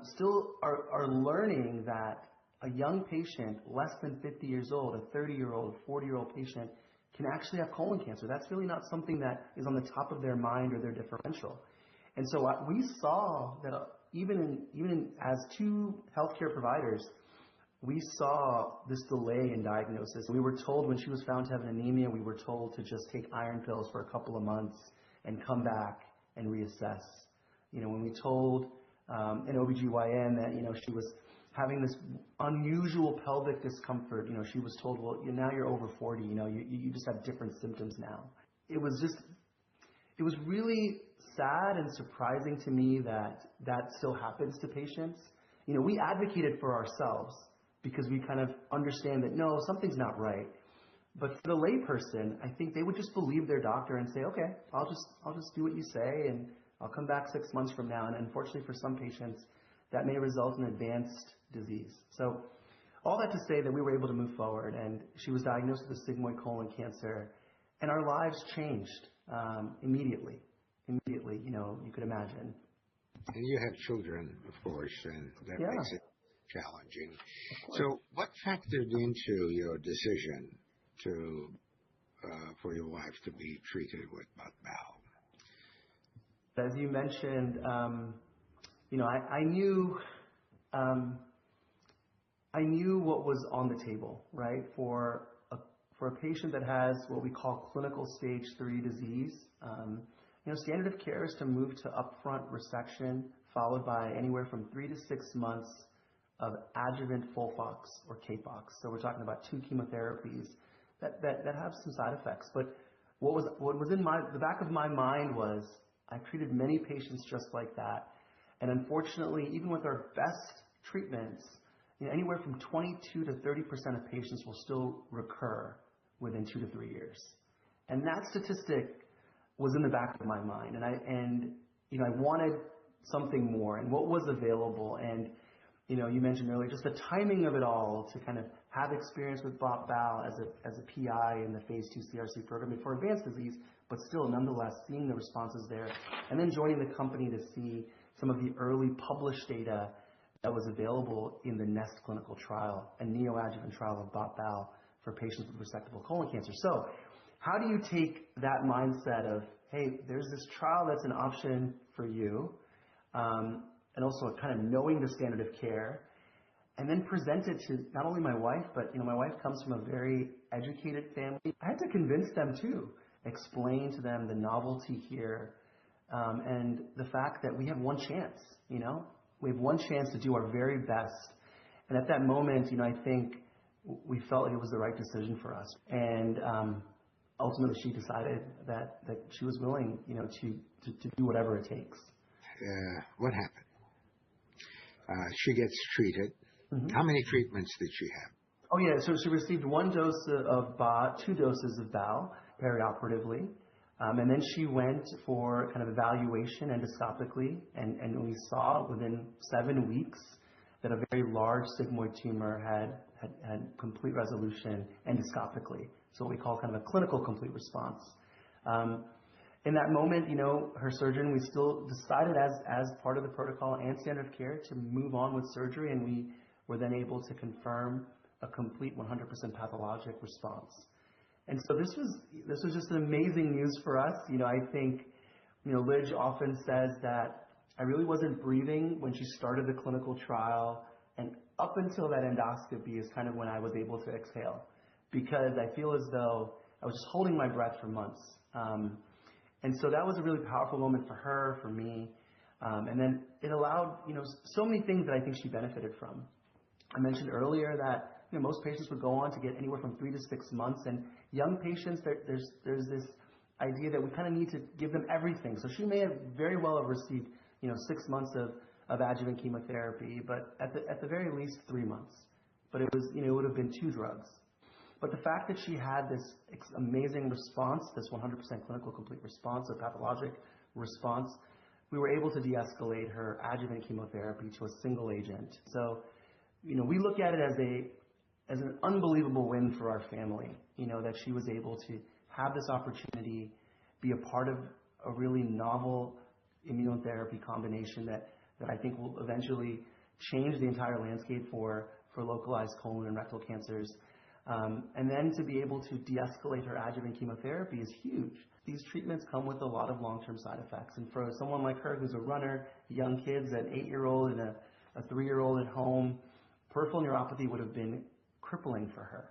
still are learning that a young patient, less than 50 years old, a 30-year-old, 40-year-old patient, can actually have colon cancer. That's really not something that is on the top of their mind or their differential. And so we saw that even as two healthcare providers, we saw this delay in diagnosis. We were told when she was found to have an anemia, we were told to just take iron pills for a couple of months and come back and reassess. When we told an OBGYN that, she was having this unusual pelvic discomfort, she was told, well, now you're over 40, you just have different symptoms now. It was really sad and surprising to me that still happens to patients. We advocated for ourselves because we kind of understand that, no, something's not right. But for the layperson, I think they would just believe their doctor and say, okay, I'll just do what you say and I'll come back 6 months from now. And unfortunately for some patients, that may result in advanced disease. So all that to say that we were able to move forward, and she was diagnosed with a sigmoid colon cancer, and our lives changed immediately. Immediately, you could imagine. And you have children, of course, and that makes it challenging. So what factored into your decision for your wife to be treated with BOT/BAL? As you mentioned, I knew what was on the table, right? For a patient that has what we call clinical stage 3 disease, standard of care is to move to upfront resection, followed by anywhere from 3 to 6 months of adjuvant FOLFOX or CAPOX. So we're talking about 2 chemotherapies that have some side effects. But what was in the back of my mind was I treated many patients just like that. And unfortunately, even with our best treatments, anywhere from 22 to 30% of patients will still recur within 2 to 3 years. And that statistic was in the back of my mind. And I wanted something more, and what was available. And you mentioned earlier just the timing of it all, to kind of have experience with BOT/BAL as a PI in the phase 2 CRC program for advanced disease, but still nonetheless seeing the responses there, and then joining the company to see some of the early published data that was available in the NEST clinical trial, a neoadjuvant trial of BOT/BAL for patients with resectable colon cancer. So how do you take that mindset of, hey, there's this trial that's an option for you, and also kind of knowing the standard of care, and then present it to not only my wife, but my wife comes from a very educated family. I had to convince them too, explain to them the novelty here, and the fact that we have one chance. We have one chance to do our very best. And at that moment, I think we felt like it was the right decision for us. And ultimately, she decided that she was willing, to do whatever it takes. What happened? She gets treated. Mm-hmm. How many treatments did she have? Oh, yeah. So she received 1 dose of BOT, 2 doses of BAL perioperatively. And then she went for kind of evaluation endoscopically. And we saw within 7 weeks that a very large sigmoid tumor had complete resolution endoscopically. So what we call kind of a clinical complete response. In that moment, her surgeon, we still decided as part of the protocol and standard of care to move on with surgery, and we were then able to confirm a complete 100% pathologic response. And so this was just an amazing news for us. I think, Lidge often says that I really wasn't breathing when she started the clinical trial, and up until that endoscopy is kind of when I was able to exhale, because I feel as though I was just holding my breath for months. And so that was a really powerful moment for her, for me. And then it allowed, so many things that I think she benefited from. I mentioned earlier that most patients would go on to get anywhere from 3 to 6 months. And young patients, there's this idea that we kind of need to give them everything. So she may have very well have received 6 months of adjuvant chemotherapy, but at the very least 3 months. But it was it would have been 2 drugs. But the fact that she had this amazing response, this 100% clinical complete response, a pathologic response, we were able to de-escalate her adjuvant chemotherapy to a single agent. So, we look at it as as an unbelievable win for our family, that she was able to have this opportunity, be a part of a really novel immunotherapy combination that I think will eventually change the entire landscape for localized colon and rectal cancers. And then to be able to de-escalate her adjuvant chemotherapy is huge. These treatments come with a lot of long-term side effects. And for someone like her who's a runner, young kids, an 8-year-old and a 3-year-old at home, peripheral neuropathy would have been crippling for her.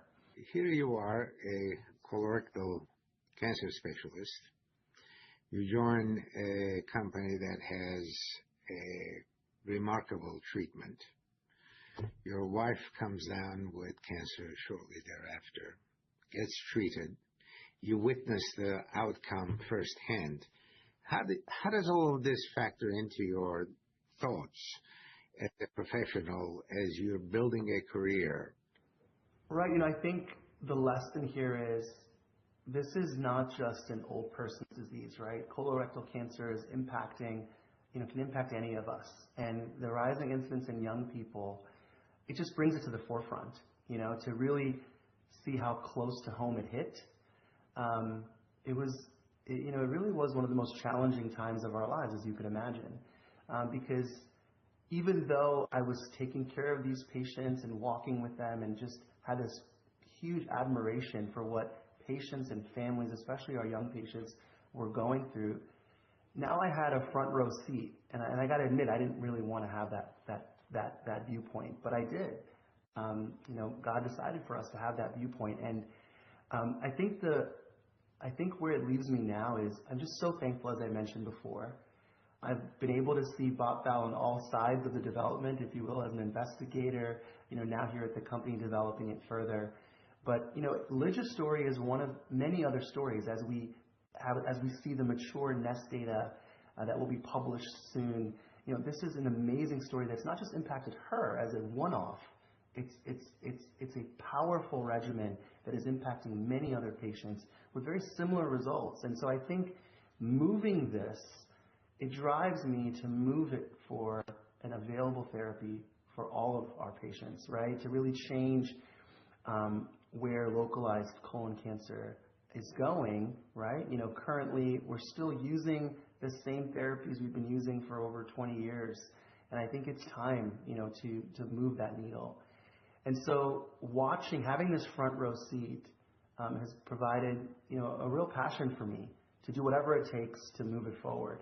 Here you are, a colorectal cancer specialist. You join a company that has a remarkable treatment. Your wife comes down with cancer shortly thereafter, gets treated. You witness the outcome firsthand. How does all of this factor into your thoughts as a professional as you're building a career? Right. I think the lesson here is this is not just an old person's disease, right? Colorectal cancer is impacting, can impact any of us. And the rising incidence in young people, it just brings it to the forefront, to really see how close to home it hit. It really was one of the most challenging times of our lives, as you could imagine, because even though I was taking care of these patients and walking with them and just had this huge admiration for what patients and families, especially our young patients, were going through, now I had a front row seat, and I got to admit, I didn't really want to have that viewpoint, but I did. God decided for us to have that viewpoint, and I think where it leaves me now is I'm just so thankful, as I mentioned before. I've been able to see BOT/BAL on all sides of the development, if you will, as an investigator, now here at the company developing it further. But, Lydia's story is one of many other stories as we see the mature NEST data that will be published soon. This is an amazing story that's not just impacted her as a one-off. It's a powerful regimen that is impacting many other patients with very similar results. And so I think moving this, it drives me to move it for an available therapy for all of our patients, right? To really change where localized colon cancer is going, right? Currently we're still using the same therapies we've been using for over 20 years. And I think it's time, to move that needle. And so having this front row seat has provided, a real passion for me to do whatever it takes to move it forward.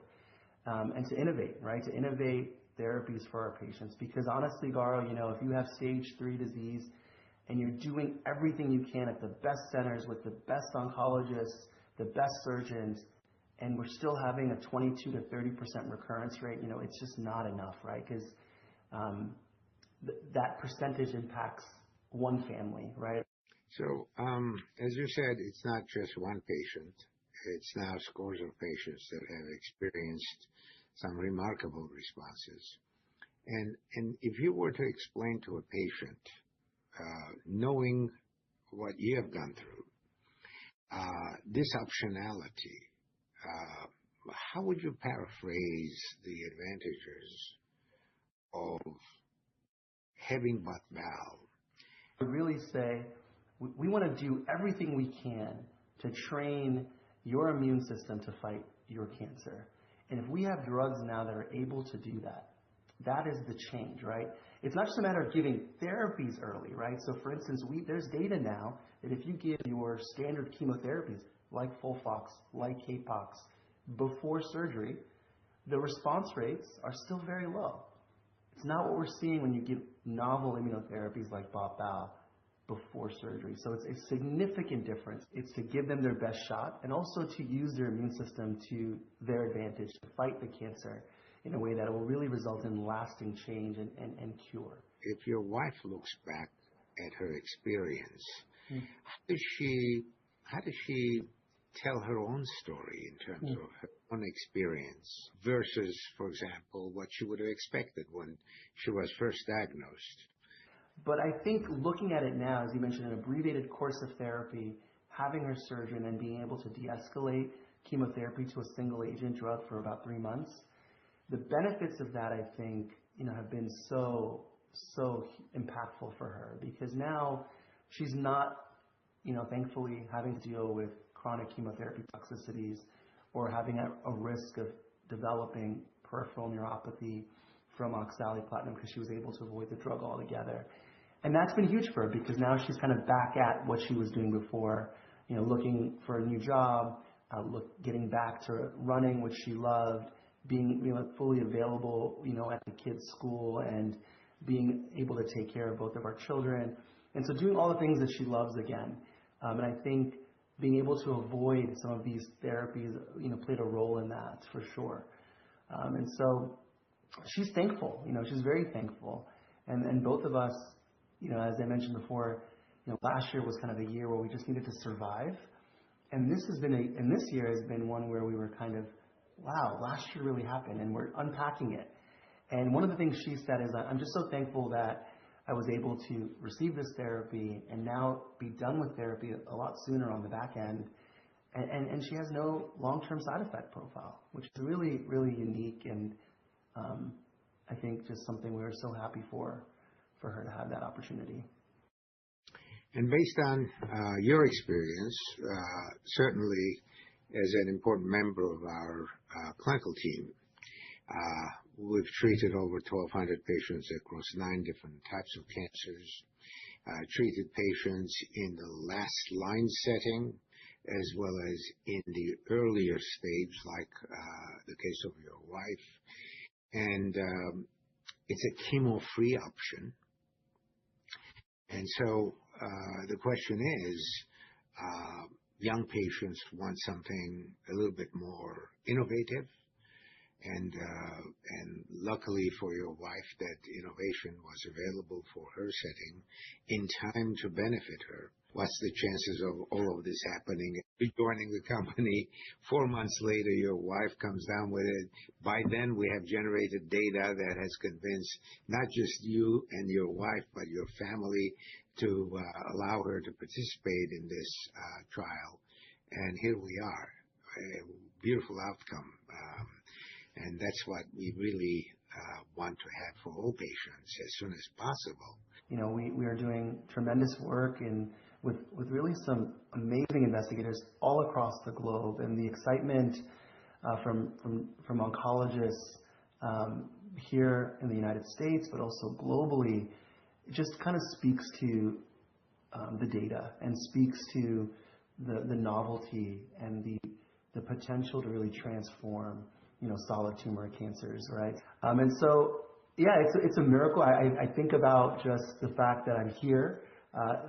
And to innovate, right? To innovate therapies for our patients. Because honestly, Garo, if you have stage 3 disease and you're doing everything you can at the best centers with the best oncologists, the best surgeons, and we're still having a 22 to 30% recurrence rate, it's just not enough, right? Because that percentage impacts one family, right? So, as you said, it's not just one patient. It's now scores of patients that have experienced some remarkable responses. And if you were to explain to a patient, knowing what you have gone through, this optionality, how would you paraphrase the advantages of having BOT/BAL? I really say we want to do everything we can to train your immune system to fight your cancer. And if we have drugs now that are able to do that, that is the change, right? It's not just a matter of giving therapies early, right? So for instance, there's data now that if you give your standard chemotherapies like FOLFOX, like CAPOX, before surgery, the response rates are still very low. It's not what we're seeing when you give novel immunotherapies like BOT/BAL before surgery. So it's a significant difference. It's to give them their best shot and also to use their immune system to their advantage to fight the cancer in a way that will really result in lasting change and cure. If your wife looks back at her experience, how does she tell her own story in terms of her own experience versus, for example, what she would have expected when she was first diagnosed? But I think looking at it now, as you mentioned, an abbreviated course of therapy, having her surgeon and being able to de-escalate chemotherapy to a single agent drug for about 3 months, the benefits of that, I think, have been so impactful for her, because now she's not, thankfully having to deal with chronic chemotherapy toxicities or having a risk of developing peripheral neuropathy from oxaliplatin because she was able to avoid the drug altogether. And that's been huge for her because now she's kind of back at what she was doing before, looking for a new job, getting back to running, which she loved, being fully available, at the kids' school and being able to take care of both of our children. And so doing all the things that she loves again. And I think being able to avoid some of these therapies, played a role in that for sure. And so she's thankful, she's very thankful. And both of us, as I mentioned before, last year was kind of a year where we just needed to survive. And this year has been one where we were kind of, wow, last year really happened, and we're unpacking it. And one of the things she said is, I'm just so thankful that I was able to receive this therapy and now be done with therapy a lot sooner on the back end. And she has no long-term side effect profile, which is really, really unique. And I think just something we were so happy for her to have that opportunity. And based on your experience, certainly as an important member of our clinical team, we've treated over 1,200 patients across 9 different types of cancers, treated patients in the last line setting, as well as in the earlier stage, like the case of your wife. And it's a chemo-free option. And so the question is, young patients want something a little bit more innovative. And luckily for your wife, that innovation was available for her setting in time to benefit her. What's the chances of all of this happening? Joining the company 4 months later, your wife comes down with it. By then, we have generated data that has convinced not just you and your wife, but your family to allow her to participate in this trial. And here we are, a beautiful outcome. And that's what we really want to have for all patients as soon as possible. We are doing tremendous work with really some amazing investigators all across the globe. And the excitement from oncologists here in the United States, but also globally, it just kind of speaks to the data and speaks to the novelty and the potential to really transform solid tumor cancers, right? And so, yeah, it's a miracle. I think about just the fact that I'm here.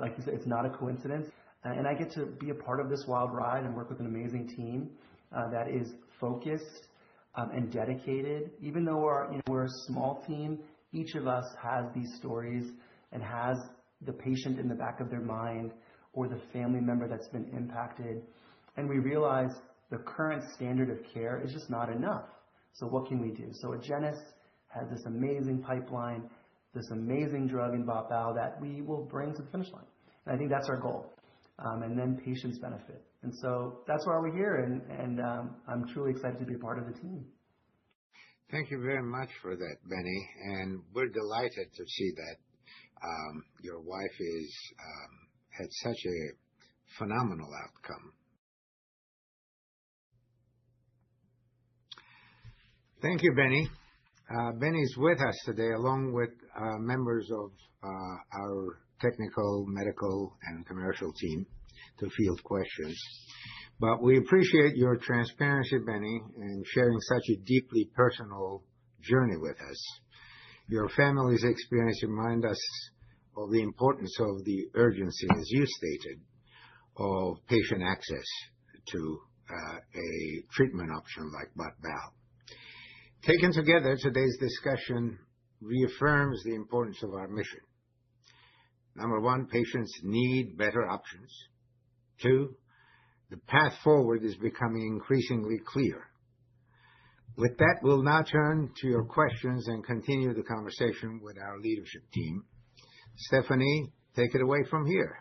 Like you said, it's not a coincidence. And I get to be a part of this wild ride and work with an amazing team that is focused and dedicated. Even though we're a small team, each of us has these stories and has the patient in the back of their mind or the family member that's been impacted. And we realize the current standard of care is just not enough. So what can we do? So Agenus has this amazing pipeline, this amazing drug in BOT/BAL that we will bring to the finish line. And I think that's our goal. And then patients benefit. And so that's why we're here. And I'm truly excited to be a part of the team. Thank you very much for that, Benny. And we're delighted to see that your wife had such a phenomenal outcome. Thank you, Benny. Benny's with us today, along with members of our technical, medical, and commercial team to field questions. But we appreciate your transparency, Benny, and sharing such a deeply personal journey with us. Your family's experience reminds us of the importance of the urgency, as you stated, of patient access to a treatment option like BOT/BAL. Taken together, today's discussion reaffirms the importance of our mission. Number one, patients need better options. 2, the path forward is becoming increasingly clear. With that, we'll now turn to your questions and continue the conversation with our leadership team. Stephanie, take it away from here.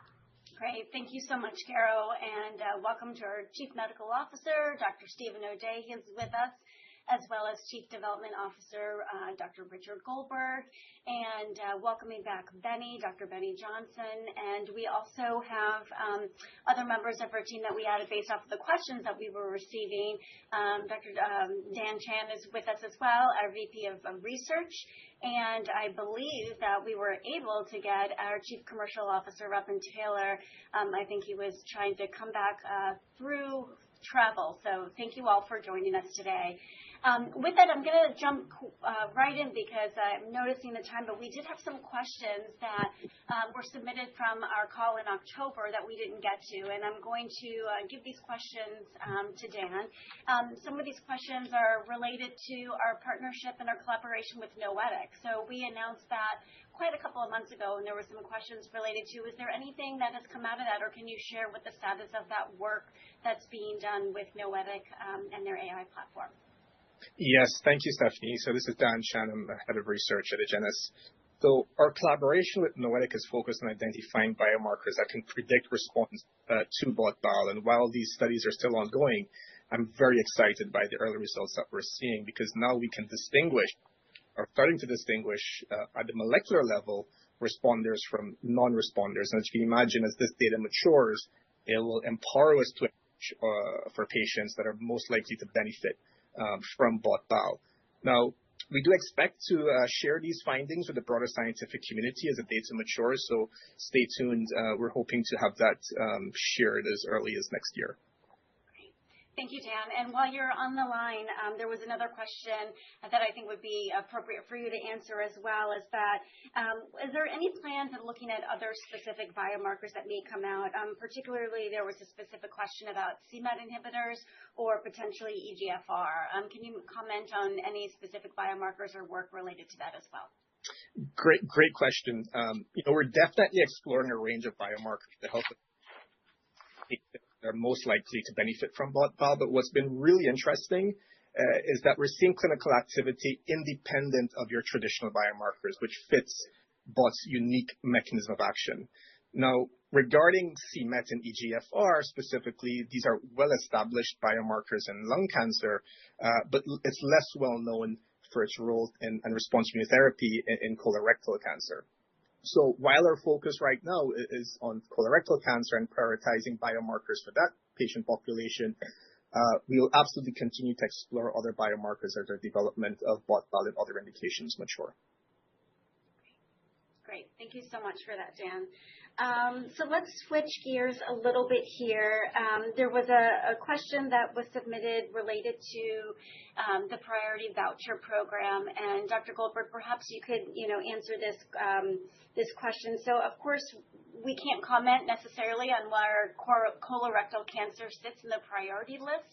Great. Thank you so much, Garo, and welcome to our Chief Medical Officer, Dr. Stephen O'Day. He's with us. as well as Chief Development Officer Dr. Richard Goldberg, and welcoming back Dr. Benny Johnson. And we also have other members of our team that we added based off of the questions that we were receiving. Dr. Dan Chan is with us as well, our VP of Research. And I believe that we were able to get our Chief Commercial Officer, Robin Taylor. I think he was trying to come back through travel. So thank you all for joining us today. With that, I'm going to jump right in because I'm noticing the time, but we did have some questions that were submitted from our call in October that we didn't get to, and I'm going to give these questions to Dan. Some of these questions are related to our partnership and our collaboration with Noetic. So we announced that quite a couple of months ago, and there were some questions related to, is there anything that has come out of that, or can you share what the status of that work that's being done with Noetic and their AI platform? Yes, thank you, Stephanie. So this is Dan Chan, I'm the head of research at Agenus. So our collaboration with Noetic is focused on identifying biomarkers that can predict response to BOT/BAL. And while these studies are still ongoing, I'm very excited by the early results that we're seeing, because now we can distinguish, or starting to distinguish at the molecular level, responders from non-responders. And as you can imagine, as this data matures, it will empower us to for patients that are most likely to benefit from BOT/BAL. Now, we do expect to share these findings with the broader scientific community as the data matures, so stay tuned. We're hoping to have that shared as early as next year. Thank you, Dan. And while you're on the line, there was another question that I think would be appropriate for you to answer as well, is that is there any plans of looking at other specific biomarkers that may come out? Particularly, there was a specific question about c-Met inhibitors or potentially EGFR. Can you comment on any specific biomarkers or work related to that as well? Great question. We're definitely exploring a range of biomarkers to help are most likely to benefit from BOT/BAL. But what's been really interesting is that we're seeing clinical activity independent of your traditional biomarkers, which fits BOT's unique mechanism of action. Now, regarding c-Met and EGFR specifically, these are well-established biomarkers in lung cancer, but it's less well known for its role in response to immunotherapy in colorectal cancer. So while our focus right now is on colorectal cancer and prioritizing biomarkers for that patient population, we will absolutely continue to explore other biomarkers as the development of BOT/BAL and other indications mature. Great. Thank you so much for that, Dan. So let's switch gears a little bit here. There was a question that was submitted related to the Priority Voucher Program, and Dr. Goldberg, perhaps you could, answer this question. So, of course, we can't comment necessarily on where colorectal cancer sits in the priority list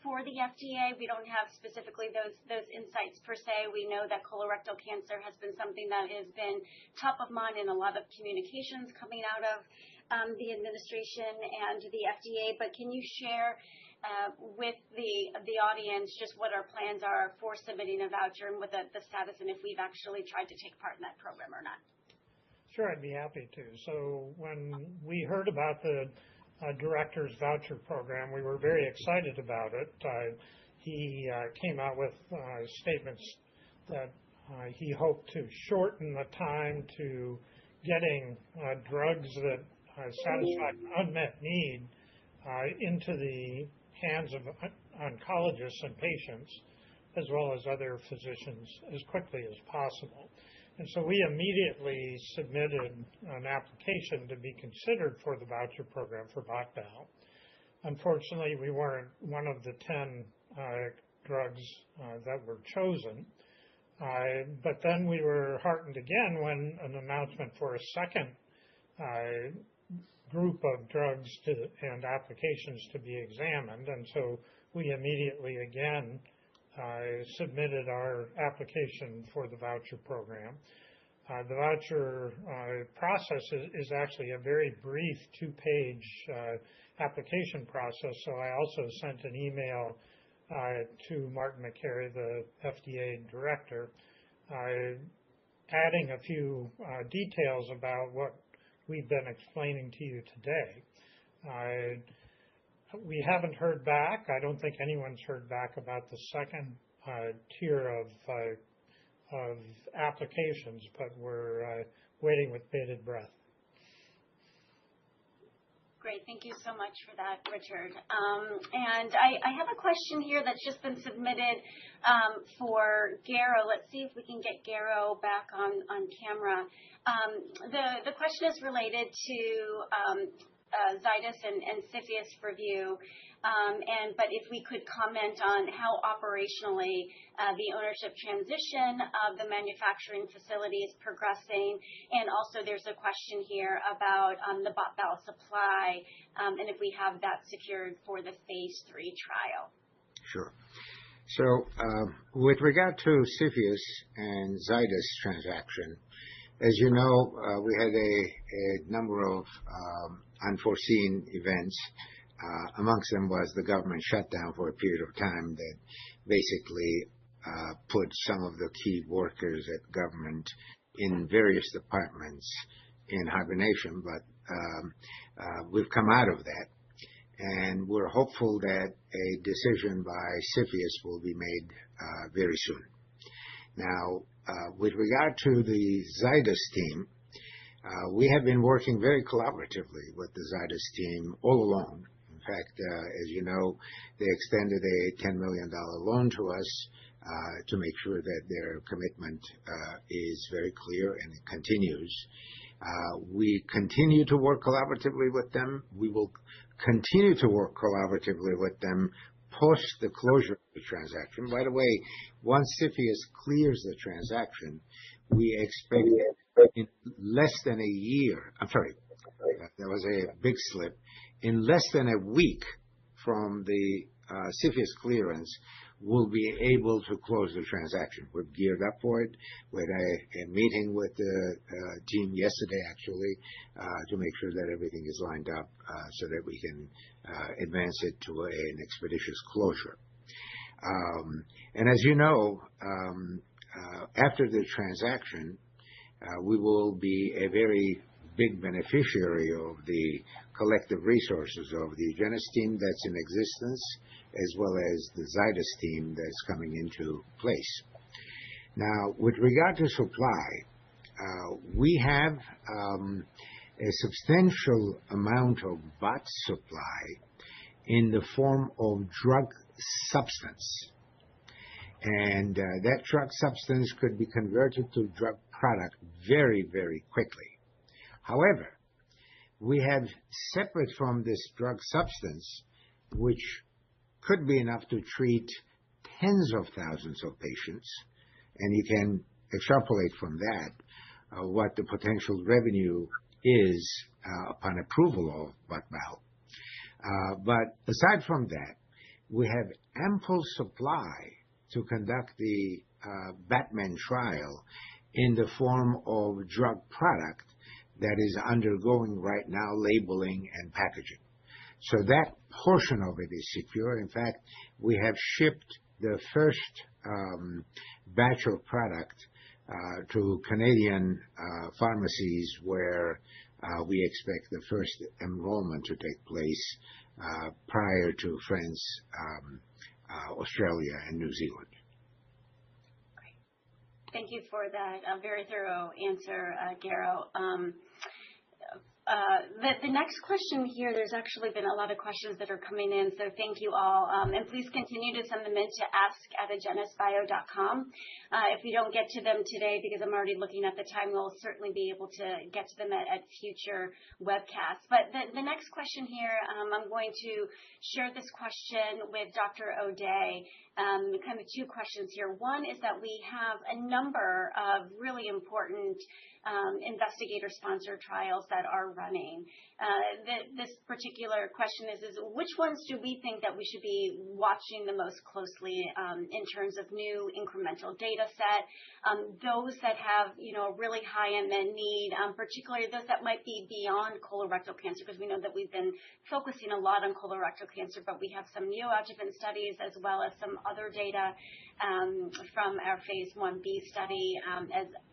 for the FDA. We don't have specifically those insights per se. We know that colorectal cancer has been something that has been top of mind in a lot of communications coming out of the administration and the FDA. But can you share with the audience just what our plans are for submitting a voucher and what the status, and if we've actually tried to take part in that program or not? Sure, I'd be happy to. So when we heard about the Director's Voucher Program, we were very excited about it. He came out with statements that he hoped to shorten the time to getting drugs that satisfy unmet need into the hands of oncologists and patients, as well as other physicians, as quickly as possible. And so we immediately submitted an application to be considered for the voucher program for BOT/BAL. Unfortunately, we weren't one of the 10 drugs that were chosen. But then we were heartened again when an announcement for a second group of drugs and applications to be examined. And so we immediately again submitted our application for the voucher program. The voucher process is actually a very brief 2-page application process. So I also sent an email to Martin Makary, the FDA director, adding a few details about what we've been explaining to you today. We haven't heard back. I don't think anyone's heard back about the second tier of applications, but we're waiting with bated breath. Great. Thank you so much for that, Richard. And I have a question here that's just been submitted for Garo. Let's see if we can get Garo back on camera. The question is related to Zydus and CFIUS review. But if we could comment on how operationally the ownership transition of the manufacturing facility is progressing. And also there's a question here about the bot-bal supply and if we have that secured for the phase 3 trial. Sure. So with regard to CFIUS and Zydus transaction, as you know, we had a number of unforeseen events. Amongst them was the government shutdown for a period of time that basically put some of the key workers at government in various departments in hibernation. But we've come out of that, and we're hopeful that a decision by CFIUS will be made very soon. Now, with regard to the Zydus team, we have been working very collaboratively with the Zydus team all along. In fact, as you know, they extended a $10 million loan to us to make sure that their commitment is very clear and it continues. We continue to work collaboratively with them. We will continue to work collaboratively with them post the closure of the transaction. By the way, once CFIUS clears the transaction, we expect in less than a year, that was a big slip, in less than a week from the CFIUS clearance, we'll be able to close the transaction. We've geared up for it. We had a meeting with the team yesterday, actually, to make sure that everything is lined up so that we can advance it to an expeditious closure. And as you know, after the transaction, we will be a very big beneficiary of the collective resources of the Agenus team that's in existence, as well as the Zydus team that's coming into place. Now, with regard to supply, we have a substantial amount of bot supply in the form of drug substance. And that drug substance could be converted to drug product very, very quickly. However, we have separate from this drug substance, which could be enough to treat tens of thousands of patients, and you can extrapolate from that what the potential revenue is upon approval of bot-bal. But aside from that, we have ample supply to conduct the Batman trial in the form of drug product that is undergoing right now labeling and packaging. So that portion of it is secure. In fact, we have shipped the first batch of product to Canadian pharmacies where we expect the first enrollment to take place prior to France, Australia, and New Zealand. Great. Thank you for that very thorough answer, Garo. The next question here, there's actually been a lot of questions that are coming in, so thank you all. And please continue to send them in to ask@agenusbio.com. If we don't get to them today, because I'm already looking at the time, we'll certainly be able to get to them at future webcasts. But the next question here, I'm going to share this question with Dr. O'Day. Kind of two questions here. One is that we have a number of really important investigator-sponsored trials that are running. This particular question is which ones do we think that we should be watching the most closely in terms of new incremental data set? Those that have, really high unmet need, particularly those that might be beyond colorectal cancer, because we know that we've been focusing a lot on colorectal cancer, but we have some neoadjuvant studies as well as some other data from our phase 1b study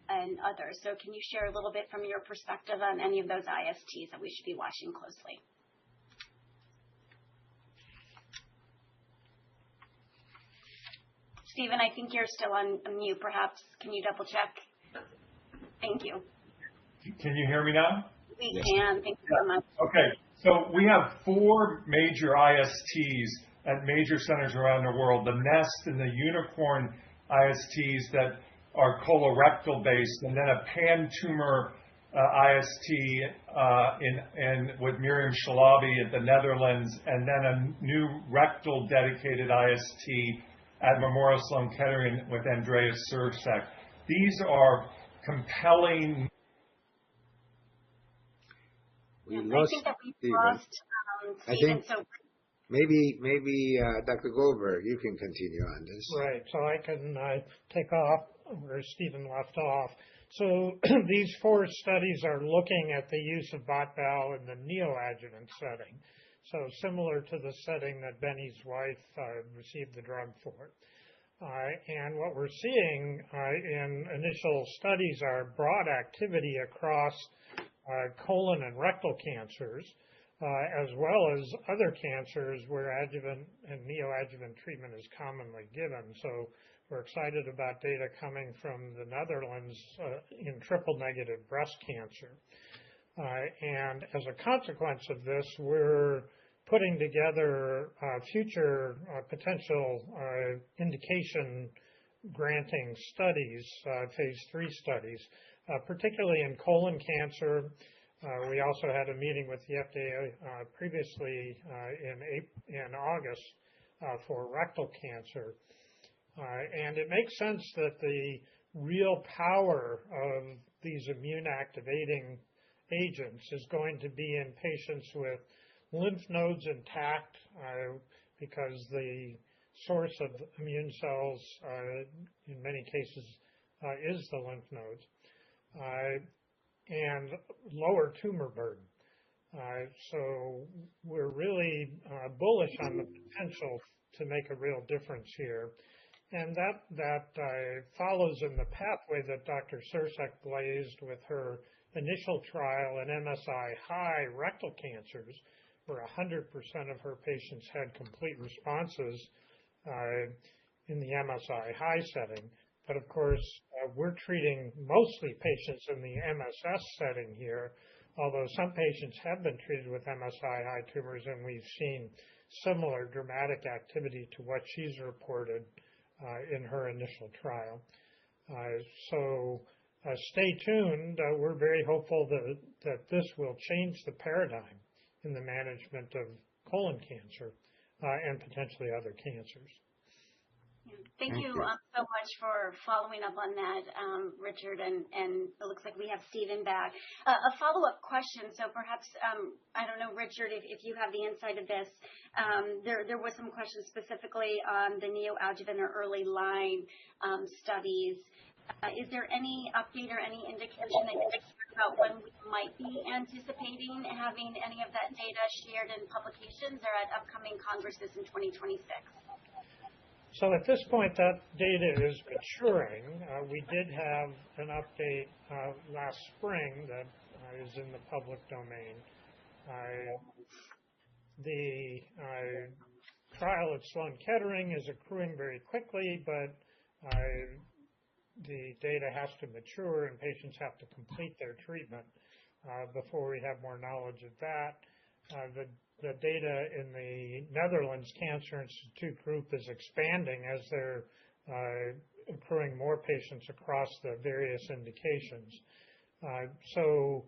and others. So can you share a little bit from your perspective on any of those ISTs that we should be watching closely? Stephen, I think you're still on mute. Perhaps can you double check? Thank you. Can you hear me now? We can. Thank you so much. Okay. So we have 4 major ISTs at major centers around the world. The NEST and the Unicorn ISTs that are colorectal based, and then a pan-tumor IST with Miriam Shalabi at the Netherlands, and then a new rectal dedicated IST at Memorial Sloan Kettering with Andreas Sursek. These are compelling. We I lost think that we Stephen. lost Stephen. So Maybe Dr. Goldberg, you can continue on this. Right. So I can take off where Stephen left off. So these 4 studies are looking at the use of bot-bal in the neoadjuvant setting. So similar to the setting that Benny's wife received the drug for. And what we're seeing in initial studies are broad activity across colon and rectal cancers, as well as other cancers where adjuvant and neoadjuvant treatment is commonly given. So we're excited about data coming from the Netherlands in triple-negative breast cancer. And as a consequence of this, we're putting together future potential indication granting studies, phase 3 studies, particularly in colon cancer. We also had a meeting with the FDA previously in August for rectal cancer. And it makes sense that the real power of these immune activating agents is going to be in patients with lymph nodes intact, because the source of immune cells in many cases is the lymph nodes, and lower tumor burden. So we're really bullish on the potential to make a real difference here. And that follows in the pathway that Dr. Sursek blazed with her initial trial in MSI-high rectal cancers, where 100% of her patients had complete responses in the MSI-high setting. But of course, we're treating mostly patients in the MSS setting here, although some patients have been treated with MSI-high tumors, and we've seen similar dramatic activity to what she's reported in her initial trial. So stay tuned. We're very hopeful that this will change the paradigm in the management of colon cancer and potentially other cancers. Thank you so much for following up on that, Richard, and it looks like we have Stephen back. A follow-up question, so perhaps, I don't know, Richard, if you have the insight of this, there was some questions specifically on the neoadjuvant or early line studies. Is there any update or any indication that you can share about when we might be anticipating having any of that data shared in publications or at upcoming congresses in 2026? So at this point, that data is maturing. We did have an update last spring that is in the public domain. The trial at Sloan Kettering is accruing very quickly, but the data has to mature and patients have to complete their treatment before we have more knowledge of that. The data in the Netherlands Cancer Institute group is expanding as they're accruing more patients across the various indications. So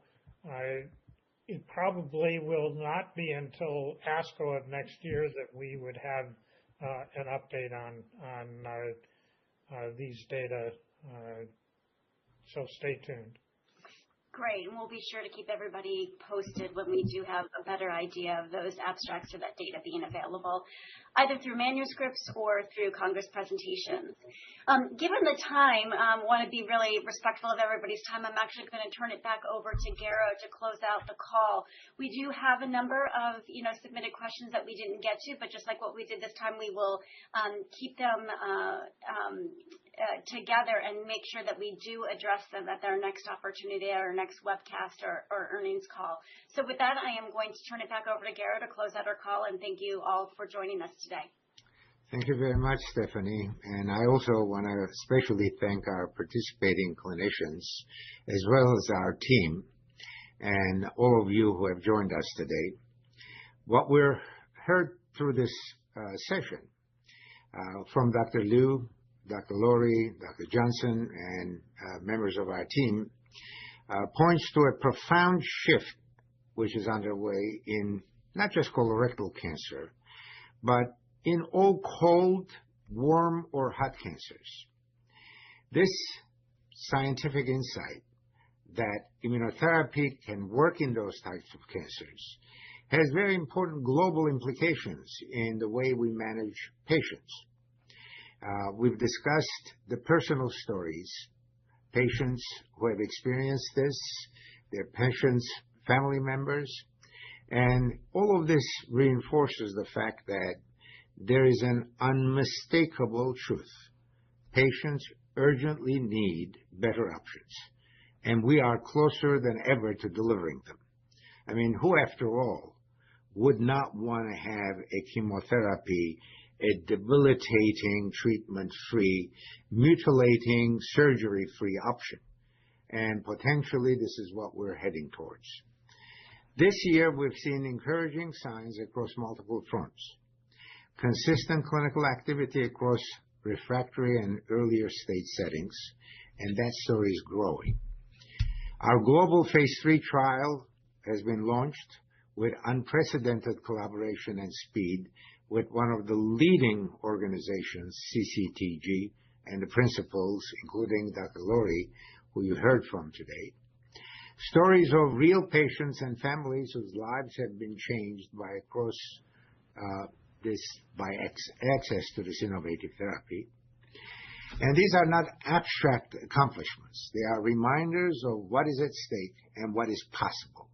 it probably will not be until ASCO of next year that we would have an update on these data. So stay tuned. Great, and we'll be sure to keep everybody posted when we do have a better idea of those abstracts or that data being available, either through manuscripts or through Congress presentations. Given the time, I want to be really respectful of everybody's time. I'm actually going to turn it back over to Garo to close out the call. We do have a number of submitted questions that we didn't get to, but just like what we did this time, we will keep them together and make sure that we do address them at our next opportunity, our next webcast or earnings call. So with that, I am going to turn it back over to Garo to close out our call, and thank you all for joining us today. Thank you very much, Stephanie. And I also want to especially thank our participating clinicians as well as our team and all of you who have joined us today. What we're heard through this session from Dr. Liu, Dr. Lori, Dr. Johnson, and members of our team points to a profound shift which is underway in not just colorectal cancer, but in all cold, warm, or hot cancers. This scientific insight that immunotherapy can work in those types of cancers has very important global implications in the way we manage patients. We've discussed the personal stories, patients who have experienced this, their patients' family members, and all of this reinforces the fact that there is an unmistakable truth. Patients urgently need better options, and we are closer than ever to delivering them. I mean, who, after all, would not want to have a chemotherapy, a debilitating, treatment-free, mutilating, surgery-free option? And potentially, this is what we're heading towards. This year, we've seen encouraging signs across multiple fronts. Consistent clinical activity across refractory and earlier stage settings, and that story is growing. Our global phase 3 trial has been launched with unprecedented collaboration and speed with one of the leading organizations, CCTG, and the principals, including Dr. Lori, who you heard from today. Stories of real patients and families whose lives have been changed by access to this innovative therapy. And these are not abstract accomplishments. They are reminders of what is at stake and what is possible.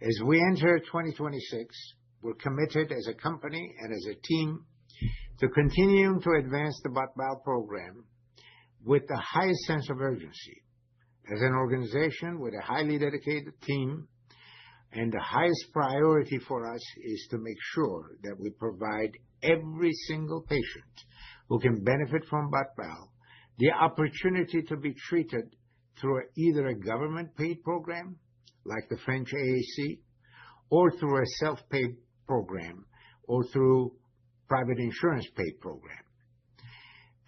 As we enter 2026, we're committed as a company and as a team to continuing to advance the BOT/BAL program with the highest sense of urgency. As an organization with a highly dedicated team, and the highest priority for us is to make sure that we provide every single patient who can benefit from BOT/BAL the opportunity to be treated through either a government-paid program, like the French AAC, or through a self-paid program, or through private insurance-paid program.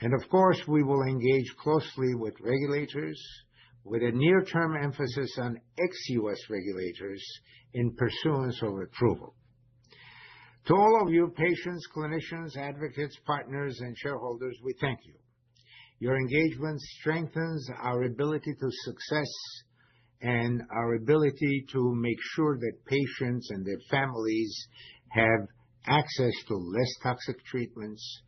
And of course, we will engage closely with regulators, with a near-term emphasis on ex-US regulators in pursuance of approval. To all of you, patients, clinicians, advocates, partners, and shareholders, we thank you. Your engagement strengthens our ability to success and our ability to make sure that patients and their families have access to less toxic treatments,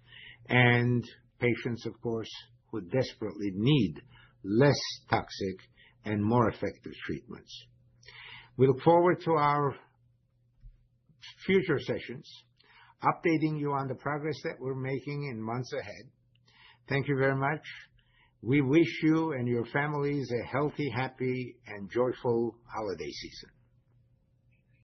and patients, of course, who desperately need less toxic and more effective treatments. We look forward to our future sessions, updating you on the progress that we're making in months ahead. Thank you very much. We wish you and your families a healthy, happy, and joyful holiday season.